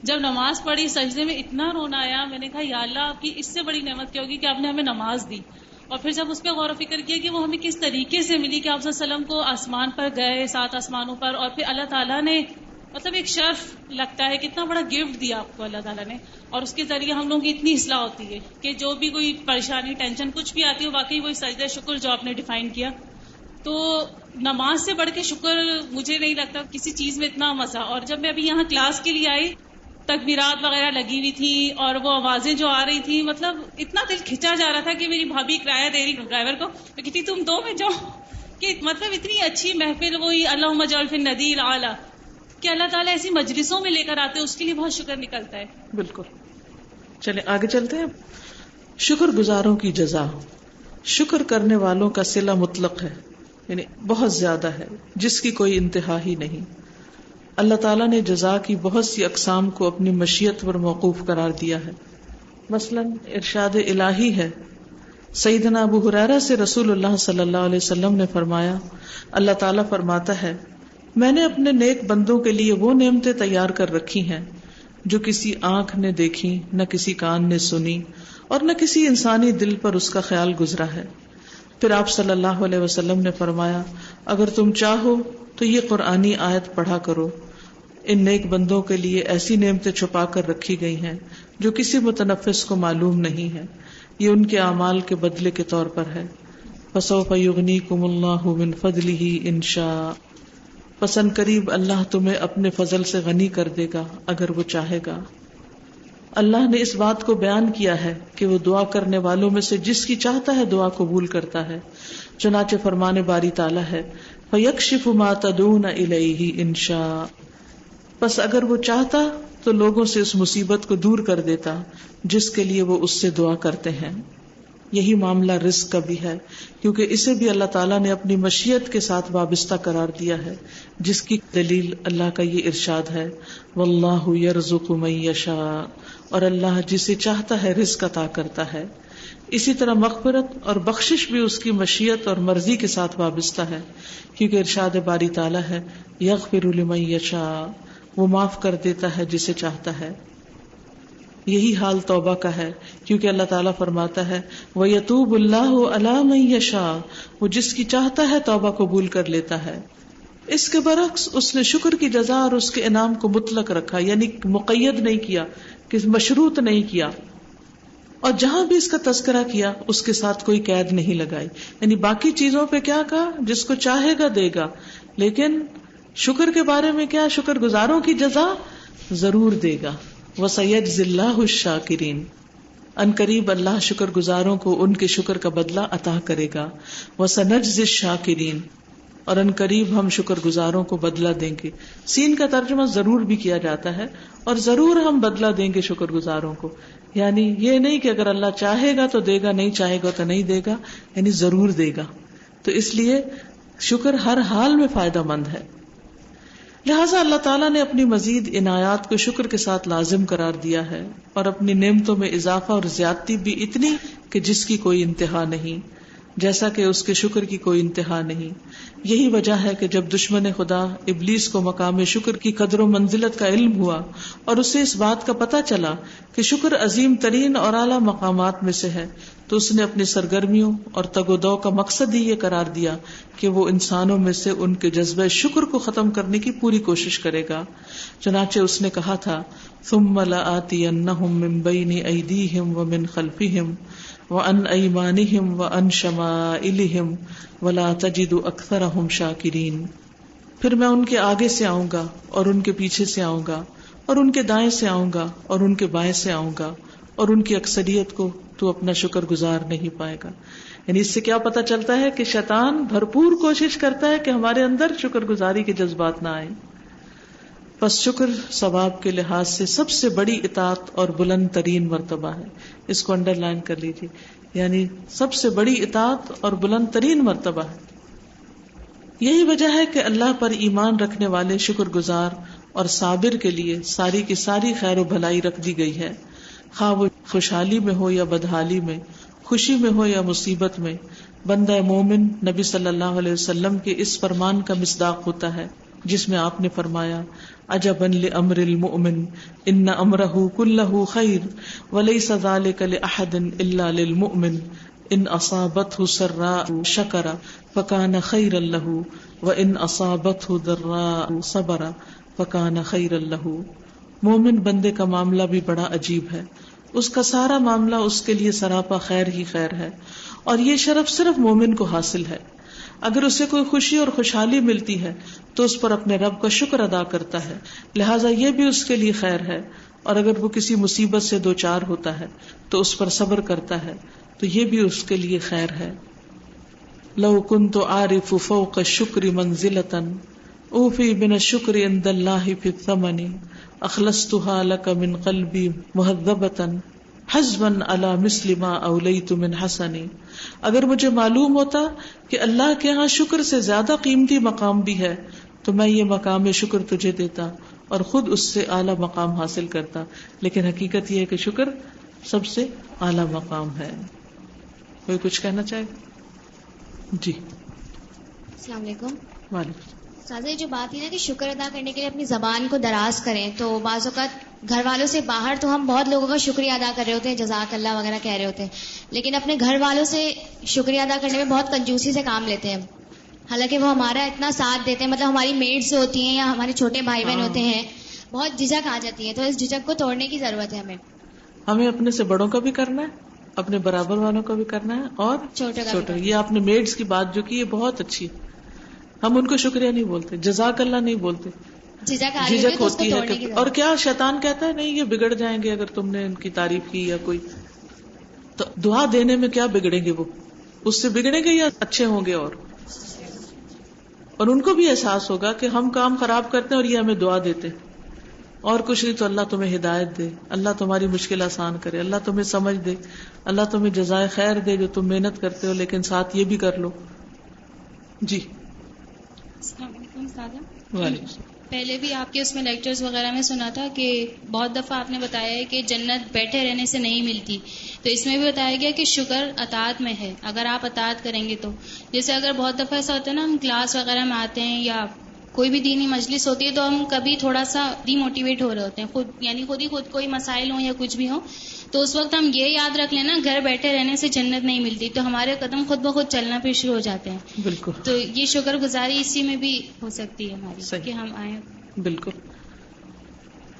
جب نماز پڑھی سجدے میں اتنا رونا آیا, میں نے کہا یا اللہ آپ کی اس سے بڑی نعمت کیا ہوگی کہ آپ نے ہمیں نماز دی. اور پھر جب اس پہ غور و فکر کیا کہ وہ ہمیں کس طریقے سے ملی کہ آپ صلی اللہ علیہ وسلم کو آسمان پر گئے, 7 آسمانوں پر, اور پھر اللہ تعالیٰ نے مطلب ایک شرف لگتا ہے, کتنا بڑا گفٹ دیا آپ کو اللہ تعالیٰ نے, اور اس کے ذریعے ہم لوگوں کی اتنی اصلاح ہوتی ہے کہ جو بھی کوئی پریشانی ٹینشن کچھ بھی آتی ہے واقعی وہی سجدہ شکر جو آپ نے ڈیفائن کیا. تو نماز سے بڑھ کے شکر مجھے نہیں لگتا کسی چیز میں اتنا مزہ. اور جب میں ابھی یہاں کلاس کے لیے آئی, تکبیرات وغیرہ لگی ہوئی تھی اور وہ آوازیں جو آ رہی تھی, مطلب اتنا دل کھچا جا رہا تھا کہ میری بھابھی کرایہ دے رہی ڈرائیور کو, تو کہتی تم 2 میں جاؤ, کہ مطلب اتنی اچھی محفل, وہی اللہم اجعل فی الندی الاعلی, کہ اللہ تعالیٰ ایسی مجلسوں میں لے کر آتے ہیں, اس کے لیے بہت شکر نکلتا ہے. بالکل. چلیں آگے چلتے ہیں. شکر گزاروں کی جزا. شکر کرنے والوں کا صلہ مطلق ہے, یعنی بہت زیادہ ہے, جس کی کوئی انتہا ہی نہیں. اللہ تعالیٰ نے جزا کی بہت سی اقسام کو اپنی مشیت پر موقوف قرار دیا ہے. مثلا ارشاد الہی ہے. سیدنا ابو ہریرہ سے رسول اللہ صلی اللہ علیہ وسلم نے فرمایا, اللہ تعالیٰ فرماتا ہے, میں نے اپنے نیک بندوں کے لیے وہ نعمتیں تیار کر رکھی ہیں جو کسی آنکھ نے دیکھی, نہ کسی کان نے سنی, اور نہ کسی انسانی دل پر اس کا خیال گزرا ہے. پھر آپ صلی اللہ علیہ وسلم نے فرمایا, اگر تم چاہو تو یہ قرآنی آیت پڑھا کرو, ان نیک بندوں کے لیے ایسی نعمتیں چھپا کر رکھی گئی ہیں جو کسی متنفس کو معلوم نہیں ہے, یہ ان کے اعمال کے بدلے کے طور پر ہے. فسوف یغنیکم اللہ من فضلہ ان شاء, پسند قریب اللہ تمہیں اپنے فضل سے غنی کر دے گا اگر وہ چاہے گا. اللہ نے اس بات کو بیان کیا ہے کہ وہ دعا کرنے والوں میں سے جس کی چاہتا ہے دعا قبول کرتا ہے. چنانچہ فرمان باری تعالیٰ ہے, فَيَكْشِفُ مَا تَدْعُونَ إِلَيْهِ إِن شَاءَ، بس اگر وہ چاہتا تو لوگوں سے اس مصیبت کو دور کر دیتا جس کے لیے وہ اس سے دعا کرتے ہیں. یہی معاملہ رزق کا بھی ہے، کیونکہ اسے بھی اللہ تعالیٰ نے اپنی مشیت کے ساتھ وابستہ قرار دیا ہے، جس کی دلیل اللہ کا یہ ارشاد ہے وَاللَّهُ يَرْزُقُ مَن يَشَاءُ، اور اللہ جسے چاہتا ہے رزق عطا کرتا ہے. اسی طرح مغفرت اور بخشش بھی اس کی مشیت اور مرضی کے ساتھ وابستہ ہے، کیونکہ ارشاد باری تعالیٰ ہے یغفر لمن یشاء، وہ معاف کر دیتا ہے جسے چاہتا ہے. یہی حال توبہ کا ہے، کیونکہ اللہ تعالیٰ فرماتا ہے وَيَتُوبُ اللَّهُ عَلَى مَن يَشَاءُ، وہ جس کی چاہتا ہے توبہ قبول کر لیتا ہے. اس کے برعکس اس نے شکر کی جزا اور اس کے انعام کو مطلق رکھا، یعنی مقید نہیں کیا، کہ مشروط نہیں کیا، اور جہاں بھی اس کا تذکرہ کیا اس کے ساتھ کوئی قید نہیں لگائی. یعنی باقی چیزوں پہ کیا کہا، جس کو چاہے گا دے گا، لیکن شکر کے بارے میں کیا، شکر گزاروں کی جزا ضرور دے گا. وَسَيَجْزِي اللَّهُ الشَّاكِرِينَ، ان قریب اللہ شکر گزاروں کو ان کے شکر کا بدلہ عطا کرے گا. وَسَنَجْزِي الشَّاكِرِينَ، اور ان قریب ہم شکر گزاروں کو بدلہ دیں گے. سین کا ترجمہ ضرور بھی کیا جاتا ہے، اور ضرور ہم بدلہ دیں گے شکر گزاروں کو. یعنی یہ نہیں کہ اگر اللہ چاہے گا تو دے گا، نہیں چاہے گا تو نہیں دے گا، یعنی ضرور دے گا. تو اس لیے شکر ہر حال میں فائدہ مند ہے. لہٰذا اللہ تعالیٰ نے اپنی مزید عنایات کو شکر کے ساتھ لازم قرار دیا ہے، اور اپنی نعمتوں میں اضافہ اور زیادتی بھی اتنی کہ جس کی کوئی انتہا نہیں، جیسا کہ اس کے شکر کی کوئی انتہا نہیں. یہی وجہ ہے کہ جب دشمن خدا ابلیس کو مقام شکر کی قدر و منزلت کا علم ہوا اور اسے اس بات کا پتہ چلا کہ شکر عظیم ترین اور اعلیٰ مقامات میں سے ہے، تو اس نے اپنی سرگرمیوں اور تگ و دو کا مقصد ہی یہ قرار دیا کہ وہ انسانوں میں سے ان کے جذبہ شکر کو ختم کرنے کی پوری کوشش کرے گا. چنانچہ اس نے کہا تھا ثم لآتینہم من بین ایدیہم ومن خلفہم وعن ایمانہم وعن شمائلہم ولا تجد اکثرہم شاکرین، پھر میں ان کے آگے سے آؤں گا اور ان کے پیچھے سے آؤں گا اور ان کے دائیں سے آؤں گا اور ان کے بائیں سے آؤں گا، اور ان کی اکثریت کو تو اپنا شکر گزار نہیں پائے گا. یعنی اس سے کیا پتہ چلتا ہے کہ شیطان بھرپور کوشش کرتا ہے کہ ہمارے اندر شکر گزاری کے جذبات نہ آئیں. پس شکر ثواب کے لحاظ سے سب سے بڑی اطاعت اور بلند ترین مرتبہ ہے. اس کو انڈر لائن کر لیجیے، یعنی سب سے بڑی اطاعت اور بلند ترین مرتبہ ہے. یہی وجہ ہے کہ اللہ پر ایمان رکھنے والے شکر گزار اور صابر کے لیے ساری کی ساری خیر و بھلائی رکھ دی گئی ہے، خواہ وہ خوشحالی میں ہو یا بدحالی میں، خوشی میں ہو یا مصیبت میں. بندہ مومن نبی صلی اللہ علیہ وسلم کے اس فرمان کا مصداق ہوتا ہے جس میں آپ نے فرمایا عجبا لامر المؤمن ان امرہ کلہ خیر ولیس ذلک لاحد الا للمؤمن ان اصابته سراء شکر فکان خیرا لہ وان اصابته ضراء صبر فکان خیرا لہ. مومن بندے کا معاملہ بھی بڑا عجیب ہے، اس کا سارا معاملہ اس کے لیے سراپا خیر ہی خیر ہے، اور یہ شرف صرف مومن کو حاصل ہے. اگر اسے کوئی خوشی اور خوشحالی ملتی ہے تو اس پر اپنے رب کا شکر ادا کرتا ہے، لہٰذا یہ بھی اس کے لیے خیر ہے. اور اگر وہ کسی مصیبت سے دوچار ہوتا ہے تو اس پر صبر کرتا ہے تو یہ بھی اس کے لیے خیر ہے. لو كنت عارف فوق الشکر منزلة اوفی من الشکر عند اللہ فی الثمن اخلصتها لك من قلبی مہذبة حزبا على مثل ما اولیت من حسنی. اگر مجھے معلوم ہوتا کہ اللہ کے ہاں شکر سے زیادہ قیمتی مقام بھی ہے تو میں یہ مقام شکر تجھے دیتا اور خود اس سے اعلیٰ مقام حاصل کرتا. لیکن حقیقت یہ ہے کہ شکر سب سے اعلیٰ مقام ہے. کوئی کچھ کہنا چاہے گا؟ جی السلام علیکم. وعلیکم. سازا جو بات ہے نا کہ شکر ادا کرنے کے لیے اپنی زبان کو دراز کریں، تو بعض اوقات گھر والوں سے باہر تو ہم بہت لوگوں کا شکریہ ادا کر رہے ہوتے ہیں، جزاک اللہ وغیرہ کہہ رہے ہوتے ہیں، لیکن اپنے گھر والوں سے شکریہ ادا کرنے میں بہت کنجوسی سے کام لیتے ہیں، حالانکہ وہ ہمارا اتنا ساتھ دیتے ہیں. مطلب ہماری میڈس ہوتی ہیں یا ہمارے چھوٹے بھائی بہن ہوتے ہیں، بہت جھجک آ جاتی ہے. تو اس جھجک کو توڑنے کی ضرورت ہے. ہمیں اپنے سے بڑوں کا بھی کرنا ہے، اپنے برابر والوں کا بھی کرنا ہے، اور چھوٹے. یہ آپ نے میڈس کی بات جو کی یہ بہت اچھی ہے. ہم ان کو شکریہ نہیں بولتے، جزاک اللہ نہیں بولتے، جھجک ہوتی ہے. اور کیا شیطان کہتا ہے نہیں یہ بگڑ جائیں گے اگر تم نے ان کی تعریف کی یا کوئی. تو دعا دینے میں کیا بگڑیں گے وہ، اس سے بگڑیں گے یا اچھے ہوں گے. اور ان کو بھی احساس ہوگا کہ ہم کام خراب کرتے ہیں اور یہ ہمیں دعا دیتے اور کچھ نہیں تو اللہ تمہیں ہدایت دے، اللہ تمہاری مشکل آسان کرے، اللہ تمہیں سمجھ دے، اللہ تمہیں جزائے خیر دے جو تم محنت کرتے ہو، لیکن ساتھ یہ بھی کر لو. جی السلام علیکم سادہ. وعلیکم السلام. پہلے بھی آپ کے اس میں لیکچرز وغیرہ میں سنا تھا کہ بہت دفعہ آپ نے بتایا ہے کہ جنت بیٹھے رہنے سے نہیں ملتی، تو اس میں بھی بتایا گیا کہ شکر اطاعت میں ہے، اگر آپ اطاعت کریں گے تو. جیسے اگر بہت دفعہ ایسا ہوتا ہے نا، ہم کلاس وغیرہ میں آتے ہیں یا کوئی بھی دینی مجلس ہوتی ہے تو ہم کبھی تھوڑا سا ڈی موٹیویٹ ہو رہے ہوتے ہیں، خود ہی کوئی مسائل ہوں یا کچھ بھی ہوں، تو اس وقت ہم یہ یاد رکھ لینا گھر بیٹھے رہنے سے جنت نہیں ملتی، تو ہمارے قدم خود بخود چلنا پھر شروع ہو جاتے ہیں. بالکل. تو یہ شکر گزاری اسی میں بھی ہو سکتی ہے ہماری. صحیح. کہ ہم آئیں. بالکل.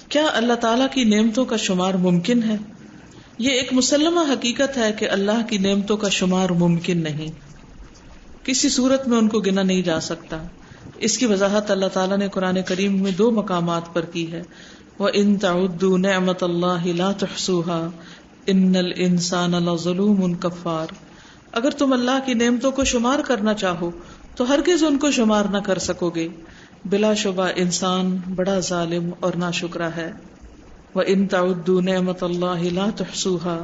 کیا اللہ تعالیٰ کی نعمتوں کا شمار ممکن ہے؟ یہ ایک مسلمہ حقیقت ہے کہ اللہ کی نعمتوں کا شمار ممکن نہیں، کسی صورت میں ان کو گنا نہیں جا سکتا. اس کی وضاحت اللہ تعالیٰ نے قرآن کریم میں 2 مقامات پر کی ہے. وَإِن تَعُدُّوا نِعْمَةَ اللَّهِ لَا تُحْصُوهَا إِنَّ الْإِنسَانَ لَظَلُومٌ كَفَّارٌ. اگر تم اللہ کی نعمتوں کو شمار کرنا چاہو تو ہرگز ان کو شمار نہ کر سکو گے، بلا شبہ انسان بڑا ظالم اور ناشکرا ہے. وَإِن تَعُدُّوا نِعْمَةَ اللَّهِ لَا تُحْصُوهَا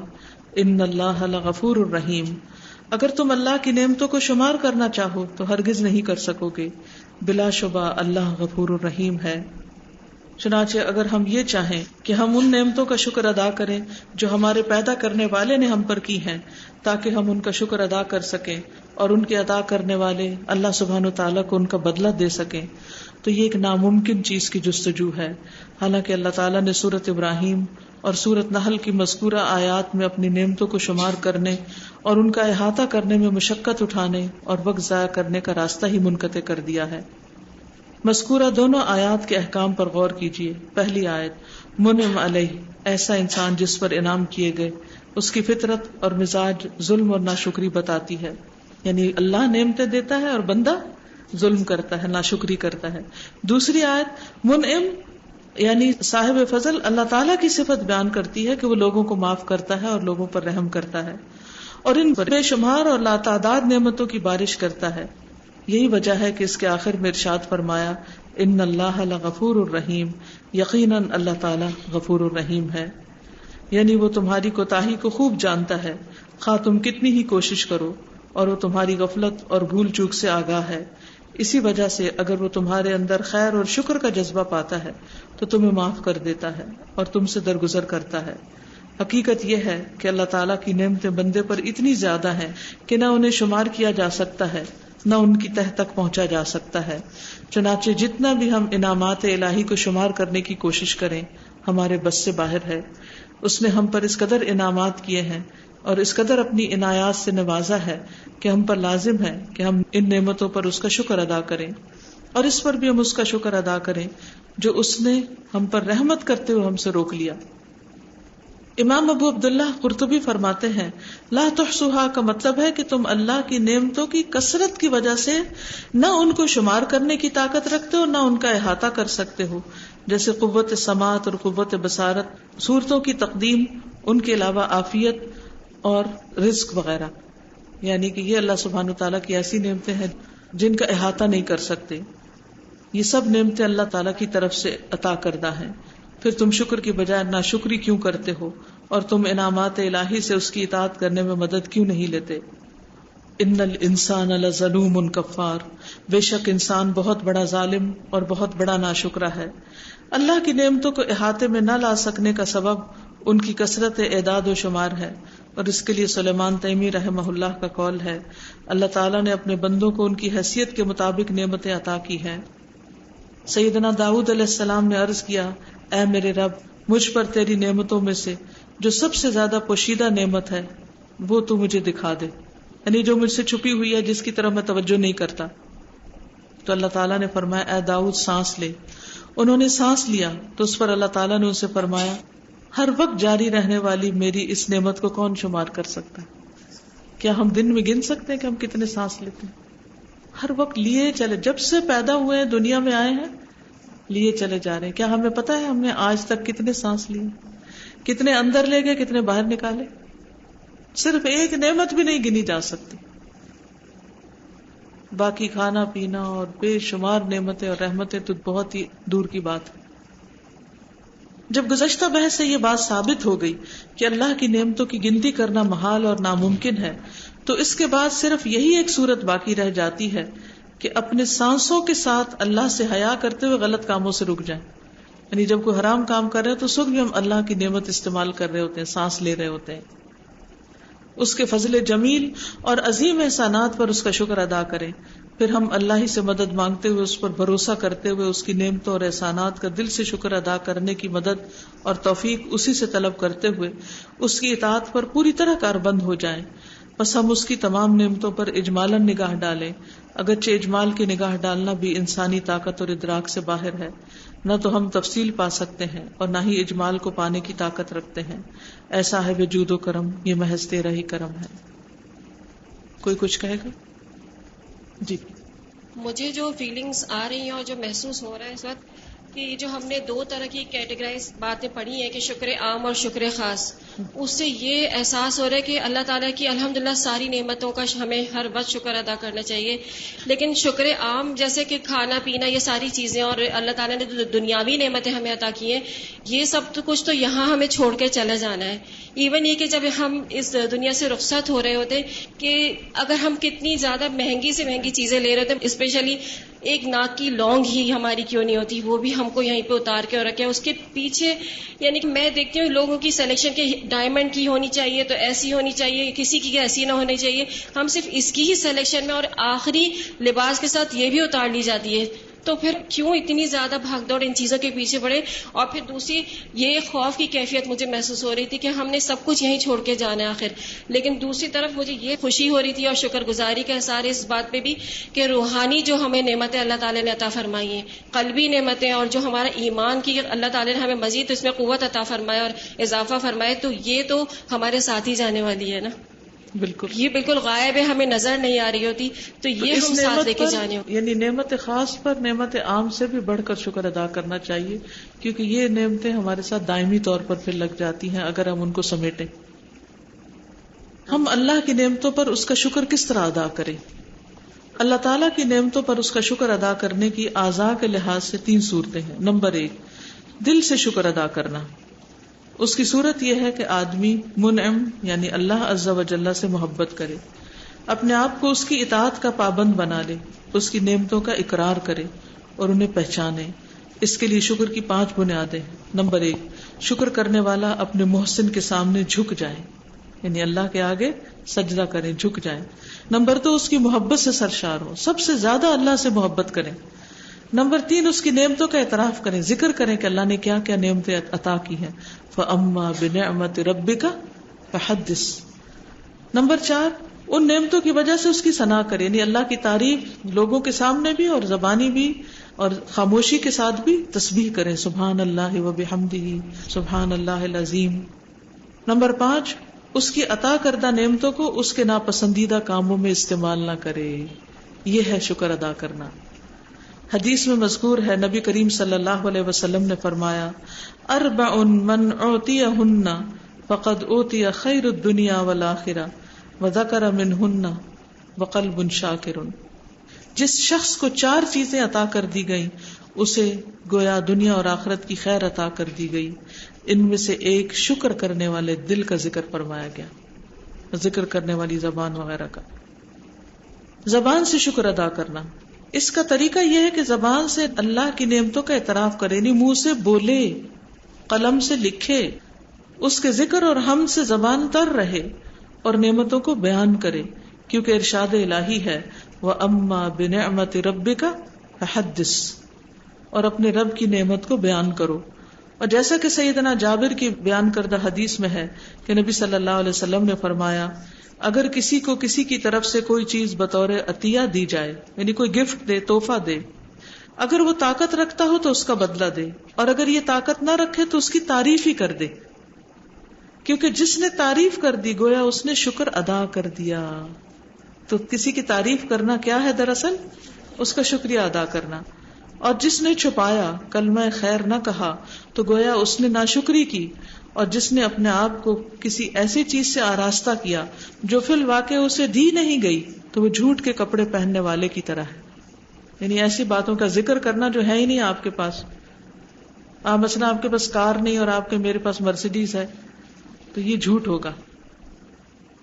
إِنَّ اللَّهَ لَغَفُورٌ رَحِيمٌ. اگر تم اللہ کی نعمتوں کو شمار کرنا چاہو تو ہرگز نہیں کر سکو گے، بلا شبہ اللہ غفور الرحیم ہے. چنانچہ اگر ہم یہ چاہیں کہ ہم ان نعمتوں کا شکر ادا کریں جو ہمارے پیدا کرنے والے نے ہم پر کی ہیں تاکہ ہم ان کا شکر ادا کر سکیں اور ان کے ادا کرنے والے اللہ سبحانہ وتعالیٰ کو ان کا بدلہ دے سکیں، تو یہ ایک ناممکن چیز کی جستجو ہے. حالانکہ اللہ تعالیٰ نے سورۃ ابراہیم اور سورۃ نحل کی مذکورہ آیات میں اپنی نعمتوں کو شمار کرنے اور ان کا احاطہ کرنے میں مشقت اٹھانے اور وقت ضائع کرنے کا راستہ ہی منقطع کر دیا ہے. مذکورہ دونوں آیات کے احکام پر غور کیجیے. پہلی آیت منعم علیہ، ایسا انسان جس پر انعام کیے گئے، اس کی فطرت اور مزاج ظلم اور ناشکری بتاتی ہے، یعنی اللہ نعمتیں دیتا ہے اور بندہ ظلم کرتا ہے، ناشکری کرتا ہے. دوسری آیت منعم یعنی صاحب فضل، اللہ تعالیٰ کی صفت بیان کرتی ہے کہ وہ لوگوں کو معاف کرتا ہے اور لوگوں پر رحم کرتا ہے اور ان پر بے شمار اور لاتعداد نعمتوں کی بارش کرتا ہے. یہی وجہ ہے کہ اس کے آخر میں ارشاد فرمایا ان اللہ لغفور الرحیم، یقیناً اللہ تعالیٰ غفور الرحیم ہے، یعنی وہ تمہاری کوتاہی کو خوب جانتا ہے خواہ تم کتنی ہی کوشش کرو، اور وہ تمہاری غفلت اور بھول چوک سے آگاہ ہے. اسی وجہ سے اگر وہ تمہارے اندر خیر اور شکر کا جذبہ پاتا ہے تو تمہیں معاف کر دیتا ہے اور تم سے درگزر کرتا ہے. حقیقت یہ ہے کہ اللہ تعالیٰ کی نعمتیں بندے پر اتنی زیادہ ہیں کہ نہ انہیں شمار کیا جا سکتا ہے نہ ان کی تہ تک پہنچا جا سکتا ہے. چنانچہ جتنا بھی ہم انعامات الہی کو شمار کرنے کی کوشش کریں ہمارے بس سے باہر ہے. اس نے ہم پر اس قدر انعامات کیے ہیں اور اس قدر اپنی عنایات سے نوازا ہے کہ ہم پر لازم ہے کہ ہم ان نعمتوں پر اس کا شکر ادا کریں اور اس پر بھی ہم اس کا شکر ادا کریں جو اس نے ہم پر رحمت کرتے ہوئے ہم سے روک لیا. امام ابو عبداللہ قرطبی فرماتے ہیں لا تحصوها کا مطلب ہے کہ تم اللہ کی نعمتوں کی کثرت کی وجہ سے نہ ان کو شمار کرنے کی طاقت رکھتے ہو نہ ان کا احاطہ کر سکتے ہو، جیسے قوت سماعت اور قوت بصارت، صورتوں کی تقدیم، ان کے علاوہ عافیت اور رزق وغیرہ. یعنی کہ یہ اللہ سبحانہ وتعالیٰ کی ایسی نعمتیں ہیں جن کا احاطہ نہیں کر سکتے. یہ سب نعمتیں اللہ تعالیٰ کی طرف سے عطا کردہ ہیں، پھر تم شکر کی بجائے ناشکری کیوں کرتے ہو اور تم انعامات الہی سے اس کی اطاعت کرنے میں مدد کیوں نہیں لیتے. ان الانسان لظلوم کفار، بے شک انسان بہت بڑا ظالم اور بہت بڑا ناشکرا ہے. اللہ کی نعمتوں کو احاطے میں نہ لا سکنے کا سبب ان کی کثرت اعداد و شمار ہے، اور اس کے لیے سلیمان تیمی رحمہ اللہ کا قول ہے اللہ تعالیٰ نے اپنے بندوں کو ان کی حیثیت کے مطابق نعمتیں عطا کی ہیں. سیدنا داؤد علیہ السلام نے عرض کیا اے میرے رب، مجھ پر تیری نعمتوں میں سے جو سب سے زیادہ پوشیدہ نعمت ہے وہ تو مجھے دکھا دے، یعنی جو مجھ سے چھپی ہوئی ہے جس کی طرف میں توجہ نہیں کرتا. تو اللہ تعالیٰ نے فرمایا اے داؤد سانس لے. انہوں نے سانس لیا تو اس پر اللہ تعالیٰ نے ان سے فرمایا ہر وقت جاری رہنے والی میری اس نعمت کو کون شمار کر سکتا ہے؟ کیا ہم دن میں گن سکتے ہیں کہ ہم کتنے سانس لیتے ہیں؟ ہر وقت لیے چلے، جب سے پیدا ہوئے ہیں دنیا میں آئے ہیں لیے چلے جا رہے ہیں. کیا ہمیں پتا ہے ہم نے آج تک کتنے سانس لیے، کتنے اندر لے گئے، کتنے باہر نکالے؟ صرف ایک نعمت بھی نہیں گنی جا سکتی. باقی کھانا پینا اور بے شمار نعمتیں اور رحمتیں تو بہت ہی دور کی بات ہے. جب گزشتہ بحث سے یہ بات ثابت ہو گئی کہ اللہ کی نعمتوں کی گنتی کرنا محال اور ناممکن ہے، تو اس کے بعد صرف یہی ایک صورت باقی رہ جاتی ہے کہ اپنے سانسوں کے ساتھ اللہ سے حیا کرتے ہوئے غلط کاموں سے رک جائیں. یعنی جب کوئی حرام کام کر رہے ہیں تو اس وقت بھی ہم اللہ کی نعمت استعمال کر رہے ہوتے ہیں، سانس لے رہے ہوتے ہیں. اس کے فضل جمیل اور عظیم احسانات پر اس کا شکر ادا کریں. پھر ہم اللہ ہی سے مدد مانگتے ہوئے، اس پر بھروسہ کرتے ہوئے، اس کی نعمتوں اور احسانات کا دل سے شکر ادا کرنے کی مدد اور توفیق اسی سے طلب کرتے ہوئے اس کی اطاعت پر پوری طرح کاربند ہو جائیں. بس ہم اس کی تمام نعمتوں پر اجمالاً نگاہ ڈالیں، اگرچہ اجمال کی نگاہ ڈالنا بھی انسانی طاقت اور ادراک سے باہر ہے. نہ تو ہم تفصیل پا سکتے ہیں اور نہ ہی اجمال کو پانے کی طاقت رکھتے ہیں. ایسا ہے جود و کرم، یہ محض تیرا ہی کرم ہے. کوئی کچھ کہے گا؟ جی. مجھے جو فیلنگز آ رہی ہیں اور جو محسوس ہو رہا ہے اس وقت کہ جو ہم نے دو طرح کی کیٹیگرائز باتیں پڑھی ہیں کہ شکر عام اور شکر خاص، اس سے یہ احساس ہو رہا ہے کہ اللہ تعالیٰ کی الحمدللہ ساری نعمتوں کا ہمیں ہر وقت شکر ادا کرنا چاہیے. لیکن شکر عام جیسے کہ کھانا پینا یہ ساری چیزیں اور اللہ تعالیٰ نے جو دنیاوی نعمتیں ہمیں عطا کی ہیں، یہ سب تو کچھ تو یہاں ہمیں چھوڑ کے چلا جانا ہے. ایون یہ کہ جب ہم اس دنیا سے رخصت ہو رہے ہوتے کہ اگر ہم کتنی زیادہ مہنگی سے مہنگی چیزیں لے رہے ہوتے، اسپیشلی ایک ناک کی لونگ ہی ہماری کیوں نہیں ہوتی، وہ بھی ہم کو یہیں پہ اتار کے اور رکھے. اس کے پیچھے یعنی کہ میں دیکھتی ہوں لوگوں کی سلیکشن کے ڈائمنڈ کی ہونی چاہیے تو ایسی ہونی چاہیے، کسی کی ایسی نہ ہونی چاہیے. ہم صرف اس کی ہی سلیکشن میں اور آخری لباس کے ساتھ یہ بھی اتار لی جاتی ہے. تو پھر کیوں اتنی زیادہ بھاگ دوڑ ان چیزوں کے پیچھے پڑے؟ اور پھر دوسری یہ خوف کی کیفیت مجھے محسوس ہو رہی تھی کہ ہم نے سب کچھ یہیں چھوڑ کے جانا ہے آخر. لیکن دوسری طرف مجھے یہ خوشی ہو رہی تھی اور شکر گزاری کا احساس اس بات پہ بھی کہ روحانی جو ہمیں نعمتیں اللہ تعالیٰ نے عطا فرمائی ہیں، قلبی نعمتیں، اور جو ہمارا ایمان کی اللہ تعالیٰ نے ہمیں مزید اس میں قوت عطا فرمایا اور اضافہ فرمایا، تو یہ تو ہمارے ساتھ ہی جانے والی ہے نا. بالکل یہ بالکل غائب ہے، ہمیں نظر نہیں آ رہی ہوتی، تو یہ ہم ساتھ لے کے جانے ہوں. یعنی نعمت خاص پر نعمت عام سے بھی بڑھ کر شکر ادا کرنا چاہیے، کیونکہ یہ نعمتیں ہمارے ساتھ دائمی طور پر پھر لگ جاتی ہیں اگر ہم ان کو سمیٹیں. ہم اللہ کی نعمتوں پر اس کا شکر کس طرح ادا کریں؟ اللہ تعالیٰ کی نعمتوں پر اس کا شکر ادا کرنے کی اعضاء کے لحاظ سے 3 صورتیں ہیں. نمبر 1، دل سے شکر ادا کرنا. اس کی صورت یہ ہے کہ آدمی منعم یعنی اللہ عز و جل سے محبت کرے، اپنے آپ کو اس کی اطاعت کا پابند بنا لے، اس کی نعمتوں کا اقرار کرے اور انہیں پہچانے. اس کے لیے شکر کی 5 بنیادیں. نمبر 1، شکر کرنے والا اپنے محسن کے سامنے جھک جائے، یعنی اللہ کے آگے سجدہ کریں، جھک جائیں. نمبر 2، اس کی محبت سے سرشار ہو، سب سے زیادہ اللہ سے محبت کریں. نمبر 3، اس کی نعمتوں کا اعتراف کریں، ذکر کریں کہ اللہ نے کیا کیا نعمتیں عطا کی ہیں. فَأَمَّا بِنِعْمَةِ رَبِّكَ فَحَدِّثْ. نمبر 4، ان نعمتوں کی وجہ سے اس کی ثنا کریں، یعنی اللہ کی تعریف لوگوں کے سامنے بھی اور زبانی بھی اور خاموشی کے ساتھ بھی تسبیح کریں، سبحان اللہ وبحمدہ سبحان اللہ العظیم. نمبر 5، اس کی عطا کردہ نعمتوں کو اس کے ناپسندیدہ کاموں میں استعمال نہ کرے. یہ ہے شکر ادا کرنا. حدیث میں مذکور ہے، نبی کریم صلی اللہ علیہ وسلم نے فرمایا، 4 من اعطیہن فقد اوتی خیر الدنیا والآخرہ وذکر منہن وقلب شاکر. جس شخص کو 4 چیزیں عطا کر دی گئیں اسے گویا دنیا اور آخرت کی خیر عطا کر دی گئی. ان میں سے ایک شکر کرنے والے دل کا ذکر فرمایا گیا، ذکر کرنے والی زبان وغیرہ کا. زبان سے شکر ادا کرنا، اس کا طریقہ یہ ہے کہ زبان سے اللہ کی نعمتوں کا اعتراف کرے، یعنی منہ سے بولے، قلم سے لکھے، اس کے ذکر اور حمد سے زبان تر رہے اور نعمتوں کو بیان کرے، کیونکہ ارشاد الہی ہے وَأَمَّا بِنِعْمَةِ رَبِّكَ فَحَدِّثْ، اور اپنے رب کی نعمت کو بیان کرو. اور جیسا کہ سیدنا جابر کی بیان کردہ حدیث میں ہے کہ نبی صلی اللہ علیہ وسلم نے فرمایا، اگر کسی کو کسی کی طرف سے کوئی چیز بطور عطیہ دی جائے، یعنی کوئی گفٹ دے، تحفہ دے، اگر وہ طاقت رکھتا ہو تو اس کا بدلہ دے، اور اگر یہ طاقت نہ رکھے تو اس کی تعریف ہی کر دے، کیونکہ جس نے تعریف کر دی گویا اس نے شکر ادا کر دیا. تو کسی کی تعریف کرنا کیا ہے؟ دراصل اس کا شکریہ ادا کرنا. اور جس نے چھپایا، کلمہ خیر نہ کہا، تو گویا اس نے ناشکری کی اور جس نے اپنے آپ کو کسی ایسی چیز سے آراستہ کیا جو فی الواقع اسے دی نہیں گئی تو وہ جھوٹ کے کپڑے پہننے والے کی طرح ہے. یعنی ایسی باتوں کا ذکر کرنا جو ہے ہی نہیں آپ کے پاس. مثلا آپ کے پاس کار نہیں اور آپ کے میرے پاس مرسیڈیز ہے تو یہ جھوٹ ہوگا.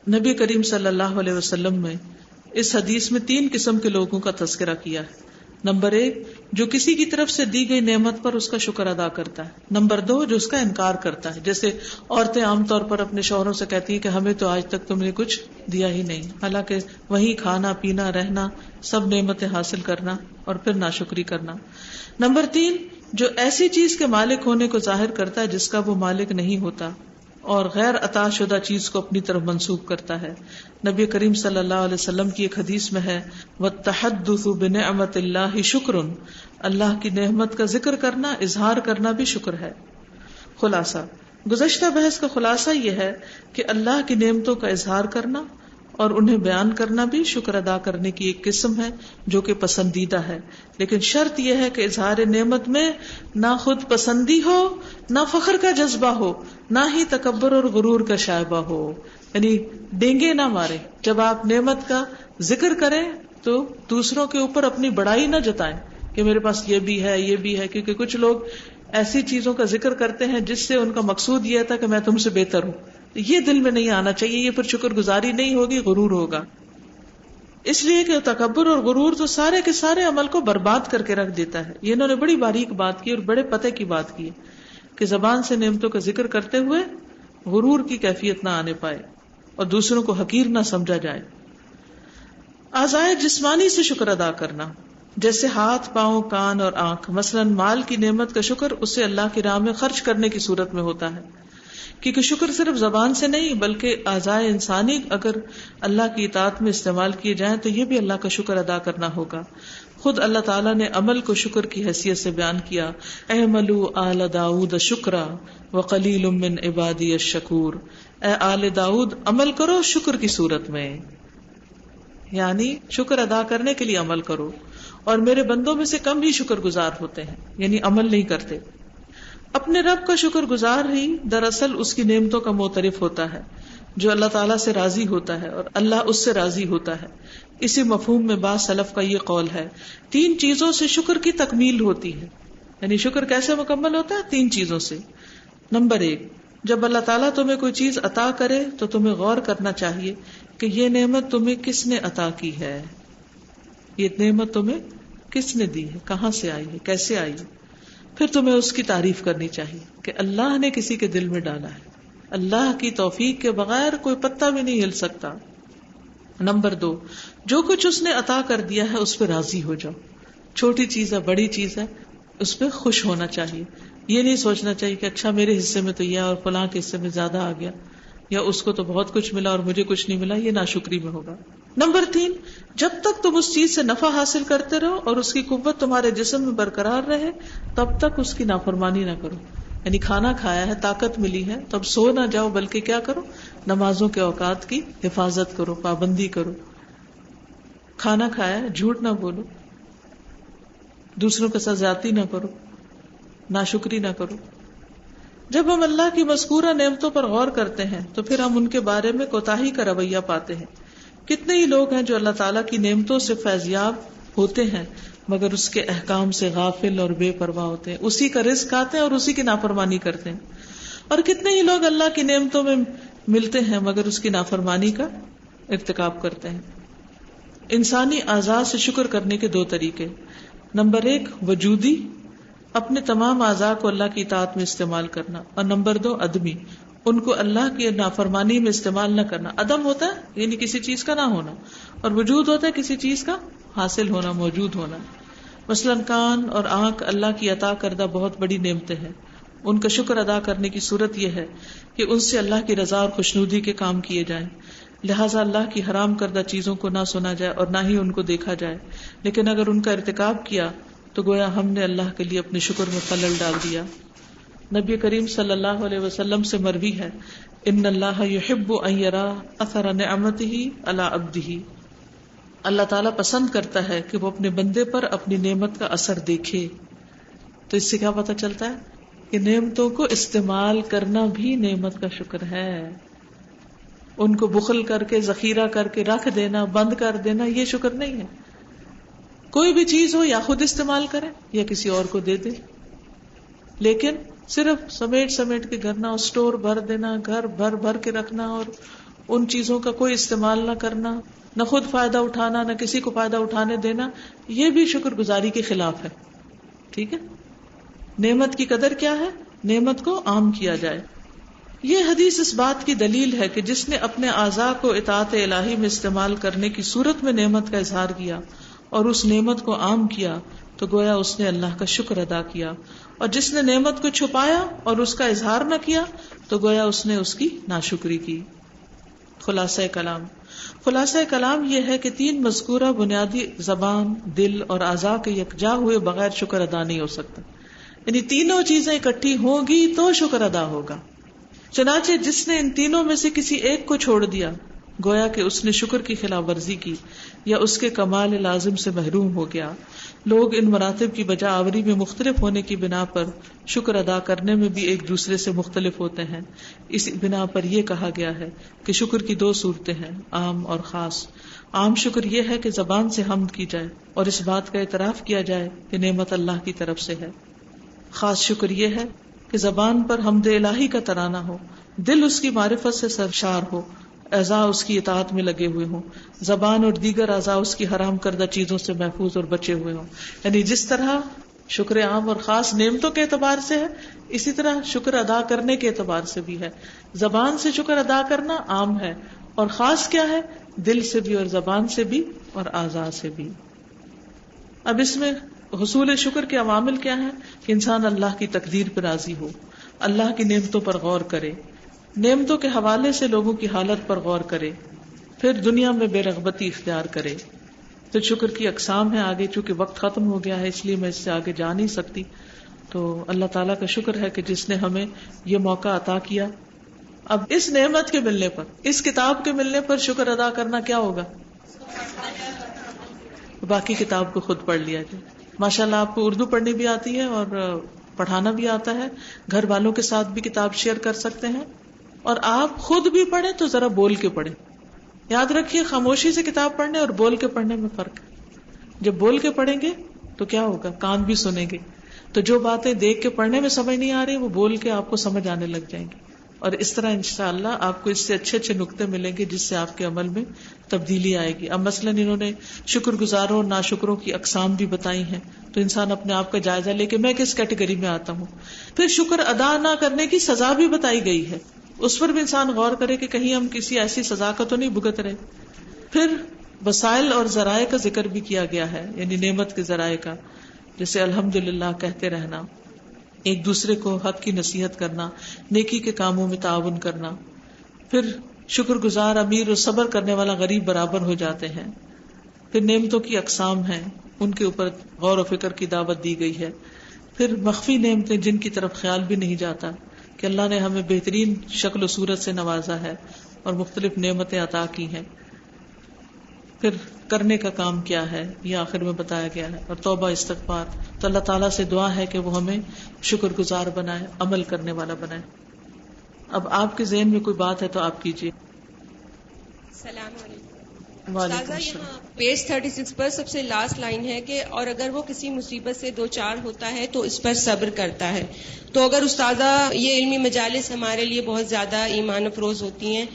نبی کریم صلی اللہ علیہ وسلم میں اس حدیث میں 3 قسم کے لوگوں کا تذکرہ کیا ہے. نمبر 1 جو کسی کی طرف سے دی گئی نعمت پر اس کا شکر ادا کرتا ہے. نمبر 2 جو اس کا انکار کرتا ہے. جیسے عورتیں عام طور پر اپنے شوہروں سے کہتی ہیں کہ ہمیں تو آج تک تم نے کچھ دیا ہی نہیں، حالانکہ وہیں کھانا پینا رہنا سب نعمتیں حاصل کرنا اور پھر ناشکری کرنا. نمبر 3 جو ایسی چیز کے مالک ہونے کو ظاہر کرتا ہے جس کا وہ مالک نہیں ہوتا اور غیر عطا شدہ چیز کو اپنی طرف منسوب کرتا ہے. نبی کریم صلی اللہ علیہ وسلم کی ایک حدیث میں ہے وَالتَّحَدُّثُ بِنِعْمَةِ اللَّهِ شُكْرٌ، اللہ کی نعمت کا ذکر کرنا، اظہار کرنا بھی شکر ہے. خلاصہ گزشتہ بحث کا خلاصہ یہ ہے کہ اللہ کی نعمتوں کا اظہار کرنا اور انہیں بیان کرنا بھی شکر ادا کرنے کی ایک قسم ہے جو کہ پسندیدہ ہے. لیکن شرط یہ ہے کہ اظہار نعمت میں نہ خود پسندی ہو، نہ فخر کا جذبہ ہو، نہ ہی تکبر اور غرور کا شائبہ ہو. یعنی ڈینگے نہ مارے. جب آپ نعمت کا ذکر کریں تو دوسروں کے اوپر اپنی بڑائی نہ جتائیں کہ میرے پاس یہ بھی ہے یہ بھی ہے، کیونکہ کچھ لوگ ایسی چیزوں کا ذکر کرتے ہیں جس سے ان کا مقصود یہ تھا کہ میں تم سے بہتر ہوں. یہ دل میں نہیں آنا چاہیے، یہ پھر شکر گزاری نہیں ہوگی، غرور ہوگا. اس لیے کہ تکبر اور غرور تو سارے کے سارے عمل کو برباد کر کے رکھ دیتا ہے. یہ انہوں نے بڑی باریک بات کی اور بڑے پتے کی بات کی کہ زبان سے نعمتوں کا ذکر کرتے ہوئے غرور کی کیفیت نہ آنے پائے اور دوسروں کو حقیر نہ سمجھا جائے. اعضائے جسمانی سے شکر ادا کرنا، جیسے ہاتھ، پاؤں، کان اور آنکھ. مثلا مال کی نعمت کا شکر اسے اللہ کی راہ میں خرچ کرنے کی صورت میں ہوتا ہے، کیونکہ شکر صرف زبان سے نہیں بلکہ اعضائے انسانی اگر اللہ کی اطاعت میں استعمال کیے جائیں تو یہ بھی اللہ کا شکر ادا کرنا ہوگا. خود اللہ تعالیٰ نے عمل کو شکر کی حیثیت سے بیان کیا، اعملوا آل داؤد شکرا وقلیل من عبادی الشکور. اے آل داؤد عمل کرو شکر کی صورت میں، یعنی شکر ادا کرنے کے لیے عمل کرو، اور میرے بندوں میں سے کم ہی شکر گزار ہوتے ہیں، یعنی عمل نہیں کرتے. اپنے رب کا شکر گزار ہی دراصل اس کی نعمتوں کا معترف ہوتا ہے جو اللہ تعالیٰ سے راضی ہوتا ہے اور اللہ اس سے راضی ہوتا ہے. اسی مفہوم میں بعض سلف کا یہ قول ہے 3 چیزوں سے شکر کی تکمیل ہوتی ہے. یعنی شکر کیسے مکمل ہوتا ہے؟ 3 چیزوں سے. نمبر 1 جب اللہ تعالیٰ تمہیں کوئی چیز عطا کرے تو تمہیں غور کرنا چاہیے کہ یہ نعمت تمہیں کس نے عطا کی ہے، یہ نعمت تمہیں کس نے دی ہے، کہاں سے آئی ہے، کیسے آئی ہے. پھر تمہیں اس کی تعریف کرنی چاہیے کہ اللہ نے کسی کے دل میں ڈالا ہے، اللہ کی توفیق کے بغیر کوئی پتا بھی نہیں ہل سکتا. نمبر 2 جو کچھ اس نے عطا کر دیا ہے اس پہ راضی ہو جاؤ. چھوٹی چیز ہے بڑی چیز ہے اس پہ خوش ہونا چاہیے. یہ نہیں سوچنا چاہیے کہ اچھا میرے حصے میں تو یہ اور فلاں کے حصے میں زیادہ آ گیا یا اس کو تو بہت کچھ ملا اور مجھے کچھ نہیں ملا. یہ ناشکری میں ہوگا. نمبر 3 جب تک تم اس چیز سے نفع حاصل کرتے رہو اور اس کی قوت تمہارے جسم میں برقرار رہے تب تک اس کی نافرمانی نہ کرو. یعنی کھانا کھایا ہے، طاقت ملی ہے، تب سو نہ جاؤ بلکہ کیا کرو، نمازوں کے اوقات کی حفاظت کرو، پابندی کرو. کھانا کھایا ہے، جھوٹ نہ بولو، دوسروں کے ساتھ زیادتی نہ کرو، ناشکری نہ کرو. جب ہم اللہ کی مذکورہ نعمتوں پر غور کرتے ہیں تو پھر ہم ان کے بارے میں کوتاہی کا رویہ پاتے ہیں. کتنے ہی لوگ ہیں جو اللہ تعالیٰ کی نعمتوں سے فیضیاب ہوتے ہیں مگر اس کے احکام سے غافل اور بے پرواہ ہوتے ہیں، اسی کا رزق کھاتے ہیں اور اسی کی نافرمانی کرتے ہیں. اور کتنے ہی لوگ اللہ کی نعمتوں میں ملتے ہیں مگر اس کی نافرمانی کا ارتکاب کرتے ہیں. انسانی اعضاء سے شکر کرنے کے 2 طریقے. نمبر 1 وجودی، اپنے تمام اعضاء کو اللہ کی اطاعت میں استعمال کرنا، اور نمبر 2 عدمی، ان کو اللہ کی نافرمانی میں استعمال نہ کرنا. عدم ہوتا ہے یعنی کسی چیز کا نہ ہونا، اور وجود ہوتا ہے کسی چیز کا حاصل ہونا، موجود ہونا. مثلا کان اور آنکھ اللہ کی عطا کردہ بہت بڑی نعمتیں ہیں. ان کا شکر ادا کرنے کی صورت یہ ہے کہ ان سے اللہ کی رضا اور خوشنودی کے کام کیے جائیں. لہٰذا اللہ کی حرام کردہ چیزوں کو نہ سنا جائے اور نہ ہی ان کو دیکھا جائے. لیکن اگر ان کا ارتکاب کیا تو گویا ہم نے اللہ کے لیے اپنے شکر میں خلل ڈال دیا. نبی کریم صلی اللہ علیہ وسلم سے مروی ہے ان اللہ یحب ان یرا اثر نعمتہ علی عبدہ، اللہ تعالیٰ پسند کرتا ہے کہ وہ اپنے بندے پر اپنی نعمت کا اثر دیکھے. تو اس سے کیا پتہ چلتا ہے کہ نعمتوں کو استعمال کرنا بھی نعمت کا شکر ہے. ان کو بخل کر کے ذخیرہ کر کے رکھ دینا، بند کر دینا، یہ شکر نہیں ہے. کوئی بھی چیز ہو یا خود استعمال کرے یا کسی اور کو دے دے، لیکن صرف سمیٹ کے گھر نہ اسٹور بھر دینا، گھر بھر کے رکھنا اور ان چیزوں کا کوئی استعمال نہ کرنا، نہ خود فائدہ اٹھانا نہ کسی کو فائدہ اٹھانے دینا، یہ بھی شکر گزاری کے خلاف ہے. ٹھیک ہے. نعمت کی قدر کیا ہے؟ نعمت کو عام کیا جائے. یہ حدیث اس بات کی دلیل ہے کہ جس نے اپنے اعضاء کو اطاعت الہی میں استعمال کرنے کی صورت میں نعمت کا اظہار کیا اور اس نعمت کو عام کیا تو گویا اس نے اللہ کا شکر ادا کیا، اور جس نے نعمت کو چھپایا اور اس کا اظہار نہ کیا تو گویا اس نے اس کی ناشکری کی. خلاصہ کلام یہ ہے کہ 3 مذکورہ بنیادی زبان، دل اور اعضاء کے یکجا ہوئے بغیر شکر ادا نہیں ہو سکتا. یعنی تینوں چیزیں اکٹھی ہوں گی تو شکر ادا ہوگا. چنانچہ جس نے ان تینوں میں سے کسی ایک کو چھوڑ دیا گویا کہ اس نے شکر کی خلاف ورزی کی یا اس کے کمال لازم سے محروم ہو گیا. لوگ ان مراتب کی بجا آوری میں مختلف ہونے کی بنا پر شکر ادا کرنے میں بھی ایک دوسرے سے مختلف ہوتے ہیں. اسی بنا پر یہ کہا گیا ہے کہ شکر کی 2 صورتیں ہیں، عام اور خاص. عام شکر یہ ہے کہ زبان سے حمد کی جائے اور اس بات کا اعتراف کیا جائے کہ نعمت اللہ کی طرف سے ہے. خاص شکر یہ ہے کہ زبان پر حمد الہی کا ترانہ ہو، دل اس کی معرفت سے سرشار ہو، اعضاء اس کی اطاعت میں لگے ہوئے ہوں، زبان اور دیگر اعضاء اس کی حرام کردہ چیزوں سے محفوظ اور بچے ہوئے ہوں. یعنی جس طرح شکر عام اور خاص نعمتوں کے اعتبار سے ہے، اسی طرح شکر ادا کرنے کے اعتبار سے بھی ہے. زبان سے شکر ادا کرنا عام ہے، اور خاص کیا ہے؟ دل سے بھی اور زبان سے بھی اور اعضاء سے بھی. اب اس میں حصول شکر کے عوامل کیا ہیں؟ کہ انسان اللہ کی تقدیر پر راضی ہو، اللہ کی نعمتوں پر غور کرے، نعمتوں کے حوالے سے لوگوں کی حالت پر غور کرے، پھر دنیا میں بے رغبتی اختیار کرے. پھر شکر کی اقسام ہے. آگے چونکہ وقت ختم ہو گیا ہے اس لیے میں اس سے آگے جا نہیں سکتی. تو اللہ تعالیٰ کا شکر ہے کہ جس نے ہمیں یہ موقع عطا کیا. اب اس نعمت کے ملنے پر، اس کتاب کے ملنے پر شکر ادا کرنا کیا ہوگا؟ باقی کتاب کو خود پڑھ لیا جائے. ماشاءاللہ آپ کو اردو پڑھنی بھی آتی ہے اور پڑھانا بھی آتا ہے. گھر والوں کے ساتھ بھی کتاب شیئر کر سکتے ہیں، اور آپ خود بھی پڑھیں تو ذرا بول کے پڑھیں. یاد رکھیے خاموشی سے کتاب پڑھنے اور بول کے پڑھنے میں فرق ہے. جب بول کے پڑھیں گے تو کیا ہوگا؟ کان بھی سنیں گے، تو جو باتیں دیکھ کے پڑھنے میں سمجھ نہیں آ رہی وہ بول کے آپ کو سمجھ آنے لگ جائیں گی. اور اس طرح انشاءاللہ آپ کو اس سے اچھے اچھے نقطے ملیں گے جس سے آپ کے عمل میں تبدیلی آئے گی. اب مثلاً انہوں نے شکر گزاروں اور ناشکروں کی اقسام بھی بتائی ہیں، تو انسان اپنے آپ کا جائزہ لے کے میں کس کیٹیگری میں آتا ہوں. پھر شکر ادا نہ کرنے کی سزا بھی بتائی گئی ہے، اس پر بھی انسان غور کرے کہ کہیں ہم کسی ایسی سزا کا تو نہیں بھگت رہے. پھر وسائل اور ذرائع کا ذکر بھی کیا گیا ہے، یعنی نعمت کے ذرائع کا، جیسے الحمدللہ کہتے رہنا، ایک دوسرے کو حق کی نصیحت کرنا، نیکی کے کاموں میں تعاون کرنا. پھر شکر گزار امیر اور صبر کرنے والا غریب برابر ہو جاتے ہیں. پھر نعمتوں کی اقسام ہیں، ان کے اوپر غور و فکر کی دعوت دی گئی ہے. پھر مخفی نعمتیں جن کی طرف خیال بھی نہیں جاتا کہ اللہ نے ہمیں بہترین شکل و صورت سے نوازا ہے اور مختلف نعمتیں عطا کی ہیں. پھر کرنے کا کام کیا ہے یہ آخر میں بتایا گیا ہے، اور توبہ استغفار. تو اللہ تعالیٰ سے دعا ہے کہ وہ ہمیں شکر گزار بنائے، عمل کرنے والا بنائے. اب آپ کے ذہن میں کوئی بات ہے تو آپ کیجیے. السلام علیکم. وعلیکم استاذہ السلام. یہاں پیج 36 پر سب سے لاسٹ لائن ہے کہ اور اگر وہ کسی مصیبت سے دوچار ہوتا ہے تو اس پر صبر کرتا ہے. تو اگر استاذہ یہ علمی مجالس ہمارے لیے بہت زیادہ ایمان افروز ہوتی ہیں،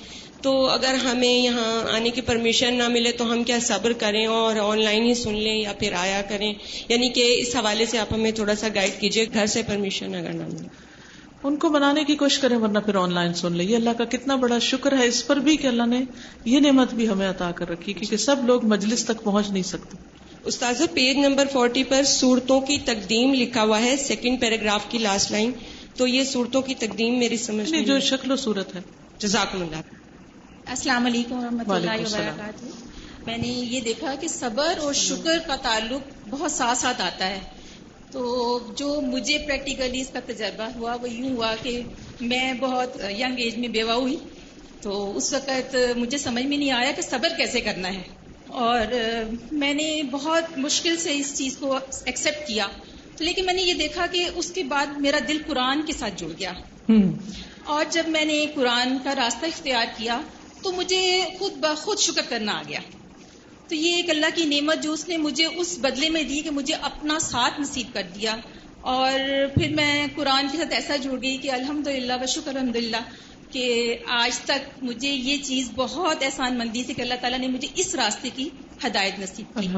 تو اگر ہمیں یہاں آنے کی پرمیشن نہ ملے تو ہم کیا صبر کریں اور آن لائن ہی سن لیں یا پھر آیا کریں؟ یعنی کہ اس حوالے سے آپ ہمیں تھوڑا سا گائیڈ کیجیے، گھر سے پرمیشن اگر نہ ملے. ان کو منانے کی کوشش کریں، ورنہ پھر آن لائن سن لیں. یہ اللہ کا کتنا بڑا شکر ہے اس پر بھی کہ اللہ نے یہ نعمت بھی ہمیں عطا کر رکھی، کیونکہ سب لوگ مجلس تک پہنچ نہیں سکتے. استاذہ پیج نمبر 40 پر صورتوں کی تقدیم لکھا ہوا ہے، 2nd پیراگراف کی لاسٹ لائن. تو یہ صورتوں کی تقدیم میری سمجھ میں جو شکل و صورت ہے. جزاکم اللہ. السلام علیکم ورحمۃ اللہ وبرکاتہ. میں نے یہ دیکھا کہ صبر اور شکر کا تعلق بہت ساتھ ساتھ آتا ہے. تو جو مجھے پریکٹیکلی اس کا تجربہ ہوا وہ یوں ہوا کہ میں بہت ینگ ایج میں بیوہ ہوئی. تو اس وقت مجھے سمجھ میں نہیں آیا کہ صبر کیسے کرنا ہے، اور میں نے بہت مشکل سے اس چیز کو ایکسیپٹ کیا. تو لیکن میں نے یہ دیکھا کہ اس کے بعد میرا دل قرآن کے ساتھ جڑ گیا، اور جب میں نے قرآن کا راستہ اختیار کیا تو مجھے خود بخود شکر کرنا آ گیا. تو یہ ایک اللہ کی نعمت جو اس نے مجھے اس بدلے میں دی کہ مجھے اپنا ساتھ نصیب کر دیا. اور پھر میں قرآن کے ساتھ ایسا جڑ گئی کہ الحمدللہ و شکر الحمدللہ کہ آج تک مجھے یہ چیز بہت احسان مندی سے کہ اللہ تعالیٰ نے مجھے اس راستے کی ہدایت نصیب کی.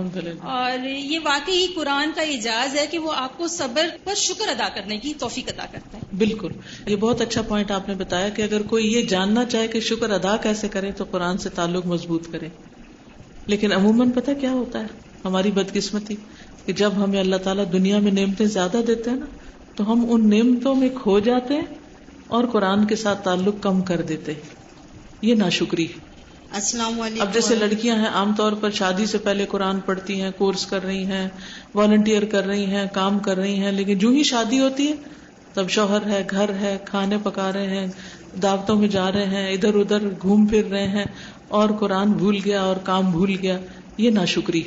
اور یہ واقعی قرآن کا اعجاز ہے کہ وہ آپ کو صبر پر شکر ادا کرنے کی توفیق عطا کرتا ہے. بالکل، یہ بہت اچھا پوائنٹ آپ نے بتایا کہ اگر کوئی یہ جاننا چاہے کہ شکر ادا کیسے کرے تو قرآن سے تعلق مضبوط کرے. لیکن عموماً پتہ کیا ہوتا ہے، ہماری بدقسمتی کہ جب ہمیں اللہ تعالیٰ دنیا میں نعمتیں زیادہ دیتے ہیں نا تو ہم ان نعمتوں میں کھو جاتے ہیں اور قرآن کے ساتھ تعلق کم کر دیتے ہیں. یہ ناشکری. السلام علیکم. اب جیسے لڑکیاں ہیں عام طور پر شادی سے پہلے قرآن پڑھتی ہیں، کورس کر رہی ہیں، والنٹیئر کر رہی ہیں، کام کر رہی ہیں، لیکن جو ہی شادی ہوتی ہے تب شوہر ہے، گھر ہے، کھانے پکا رہے ہیں، دعوتوں میں جا رہے ہیں، ادھر ادھر گھوم پھر رہے ہیں اور قرآن بھول گیا اور کام بھول گیا. یہ ناشکری.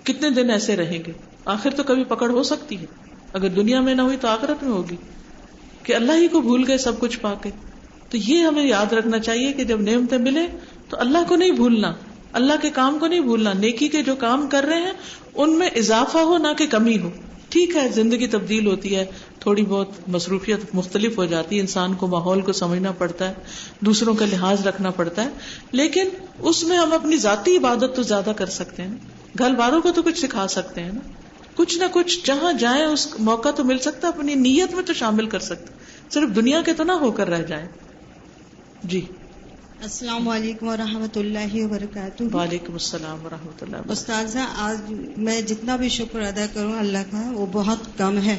کتنے دن ایسے رہیں گے؟ آخر تو کبھی پکڑ ہو سکتی ہے، اگر دنیا میں نہ ہوئی تو آخرت میں ہوگی کہ اللہ ہی کو بھول گئے سب کچھ پا کے. تو یہ ہمیں یاد رکھنا چاہیے کہ جب نعمتیں ملے تو اللہ کو نہیں بھولنا، اللہ کے کام کو نہیں بھولنا. نیکی کے جو کام کر رہے ہیں ان میں اضافہ ہو نہ کہ کمی ہو. ٹھیک ہے زندگی تبدیل ہوتی ہے، تھوڑی بہت مصروفیت مختلف ہو جاتی ہے، انسان کو ماحول کو سمجھنا پڑتا ہے، دوسروں کا لحاظ رکھنا پڑتا ہے، لیکن اس میں ہم اپنی ذاتی عبادت تو زیادہ کر سکتے ہیں. گھر والوں کو تو کچھ سکھا سکتے ہیں نا، کچھ نہ کچھ جہاں جائیں اس موقع تو مل سکتا ہے، اپنی نیت میں تو شامل کر سکتے، صرف دنیا کے تو نہ ہو کر رہ جائیں. جی السلام علیکم ورحمۃ اللہ وبرکاتہ. وعلیکم السلام ورحمۃ اللہ. استاذہ، آج میں جتنا بھی شکر ادا کروں اللہ کا وہ بہت کم ہے،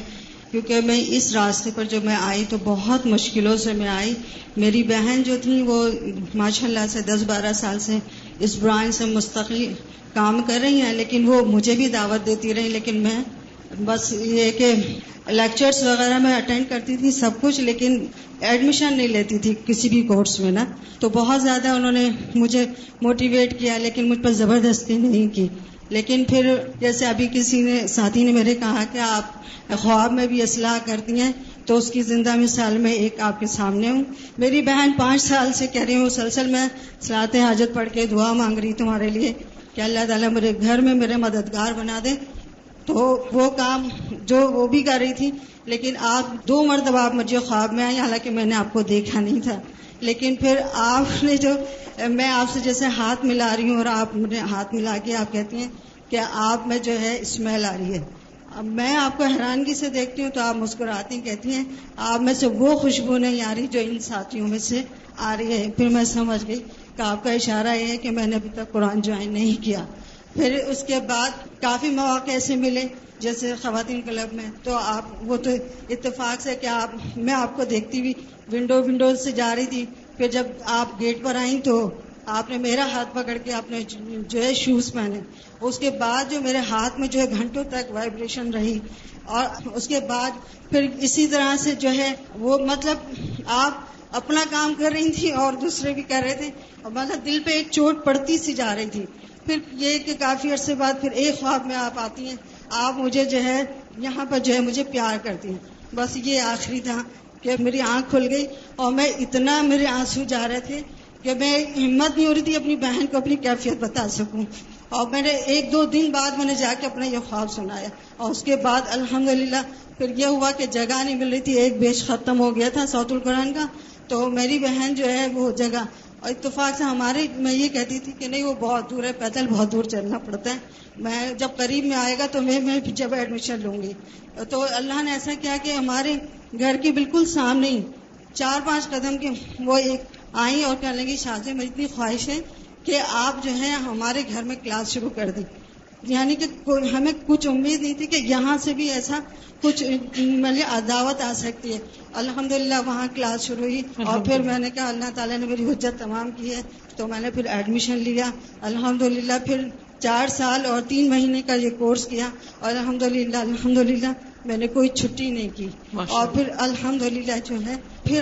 کیونکہ میں اس راستے پر جو میں آئی تو بہت مشکلوں سے میں آئی. میری بہن جو تھی وہ ماشاءاللہ سے 10-12 سال سے اس برانچ سے مستقل کام کر رہی ہیں، لیکن وہ مجھے بھی دعوت دیتی رہی، لیکن میں بس یہ کہ لیکچرز وغیرہ میں اٹینڈ کرتی تھی سب کچھ، لیکن ایڈمیشن نہیں لیتی تھی کسی بھی کورس میں نا. تو بہت زیادہ انہوں نے مجھے موٹیویٹ کیا لیکن مجھ پر زبردستی نہیں کی. لیکن پھر جیسے ابھی کسی نے ساتھی نے میرے کہا کہ آپ خواب میں بھی اصلاح کرتی ہیں، تو اس کی زندہ مثال میں ایک آپ کے سامنے ہوں. میری بہن 5 سال سے کہہ رہی ہوں مسلسل میں صلاۃ حاجت پڑھ کے دعا مانگ رہی تمہارے لیے کہ اللہ تعالیٰ میرے گھر میں میرے مددگار بنا دے. تو وہ کام جو وہ بھی کر رہی تھی، لیکن آپ 2 مرتبہ آپ مجھے خواب میں آئی، حالانکہ میں نے آپ کو دیکھا نہیں تھا. لیکن پھر آپ نے جو میں آپ سے جیسے ہاتھ ملا رہی ہوں اور آپ مجھے ہاتھ ملا کے آپ کہتی ہیں کہ آپ میں جو ہے اسمیل آ رہی ہے. اب میں آپ کو حیرانگی سے دیکھتی ہوں تو آپ مسکراتی کہتی ہیں آپ میں سے وہ خوشبو نہیں آ رہی جو ان ساتھیوں میں سے آ رہی ہے. پھر میں سمجھ گئی کہ آپ کا اشارہ یہ ہے کہ میں نے ابھی تک قرآن جوائن نہیں کیا. پھر اس کے بعد کافی مواقع ایسے ملے جیسے خواتین کلب میں، تو آپ وہ تو اتفاق سے کہ میں آپ کو دیکھتی ہوئی ونڈو سے جا رہی تھی. پھر جب آپ گیٹ پر آئیں تو آپ نے میرا ہاتھ پکڑ کے آپ نے جو ہے شوز پہنے. اس کے بعد جو میرے ہاتھ میں جو ہے گھنٹوں تک وائبریشن رہی، اور اس کے بعد پھر اسی طرح سے جو ہے وہ مطلب آپ اپنا کام کر رہی تھی اور دوسرے بھی کر رہے تھے، اور مطلب دل پہ ایک چوٹ پڑتی سی جا رہی تھی. پھر یہ کہ کافی عرصے بعد پھر ایک خواب میں آپ آتی ہیں، آپ مجھے جو ہے یہاں پر جو ہے مجھے پیار کرتی ہیں. بس یہ آخری تھا کہ میری آنکھ کھل گئی اور میں اتنا میرے آنسو جا رہے تھے کہ میں ہمت نہیں ہو رہی تھی اپنی بہن کو اپنی کیفیت بتا سکوں. اور میں نے 1-2 دن بعد میں نے جا کے اپنا یہ خواب سنایا، اور اس کے بعد الحمدللہ پھر یہ ہوا کہ جگہ نہیں مل رہی تھی. ایک بیچ ختم ہو گیا تھا صوت القرآن کا، تو میری بہن جو ہے وہ جگہ، اور اتفاق سے میں یہ کہتی تھی کہ نہیں وہ بہت دور ہے، پیدل بہت دور چلنا پڑتا ہے، میں جب قریب میں آئے گا تو میں جب ایڈمیشن لوں گی. تو اللہ نے ایسا کیا کہ ہمارے گھر کے بالکل سامنے ہی 4-5 قدم کے وہ ایک آئیں اور کہنے لگی شاذہ میری اتنی خواہش ہے کہ آپ جو ہے ہمارے گھر میں کلاس شروع کر دیں. یعنی کہ ہمیں کچھ امید نہیں تھی کہ یہاں سے بھی ایسا کچھ دعوت آ سکتی ہے. الحمدللہ وہاں کلاس شروع ہوئی، اور پھر میں نے کہا اللہ تعالیٰ نے میری حجت تمام کی ہے، تو میں نے پھر ایڈمیشن لیا. الحمدللہ پھر 4 سال اور 3 مہینے کا یہ کورس کیا، اور الحمدللہ میں نے کوئی چھٹی نہیں کی. اور پھر الحمدللہ جو ہے پھر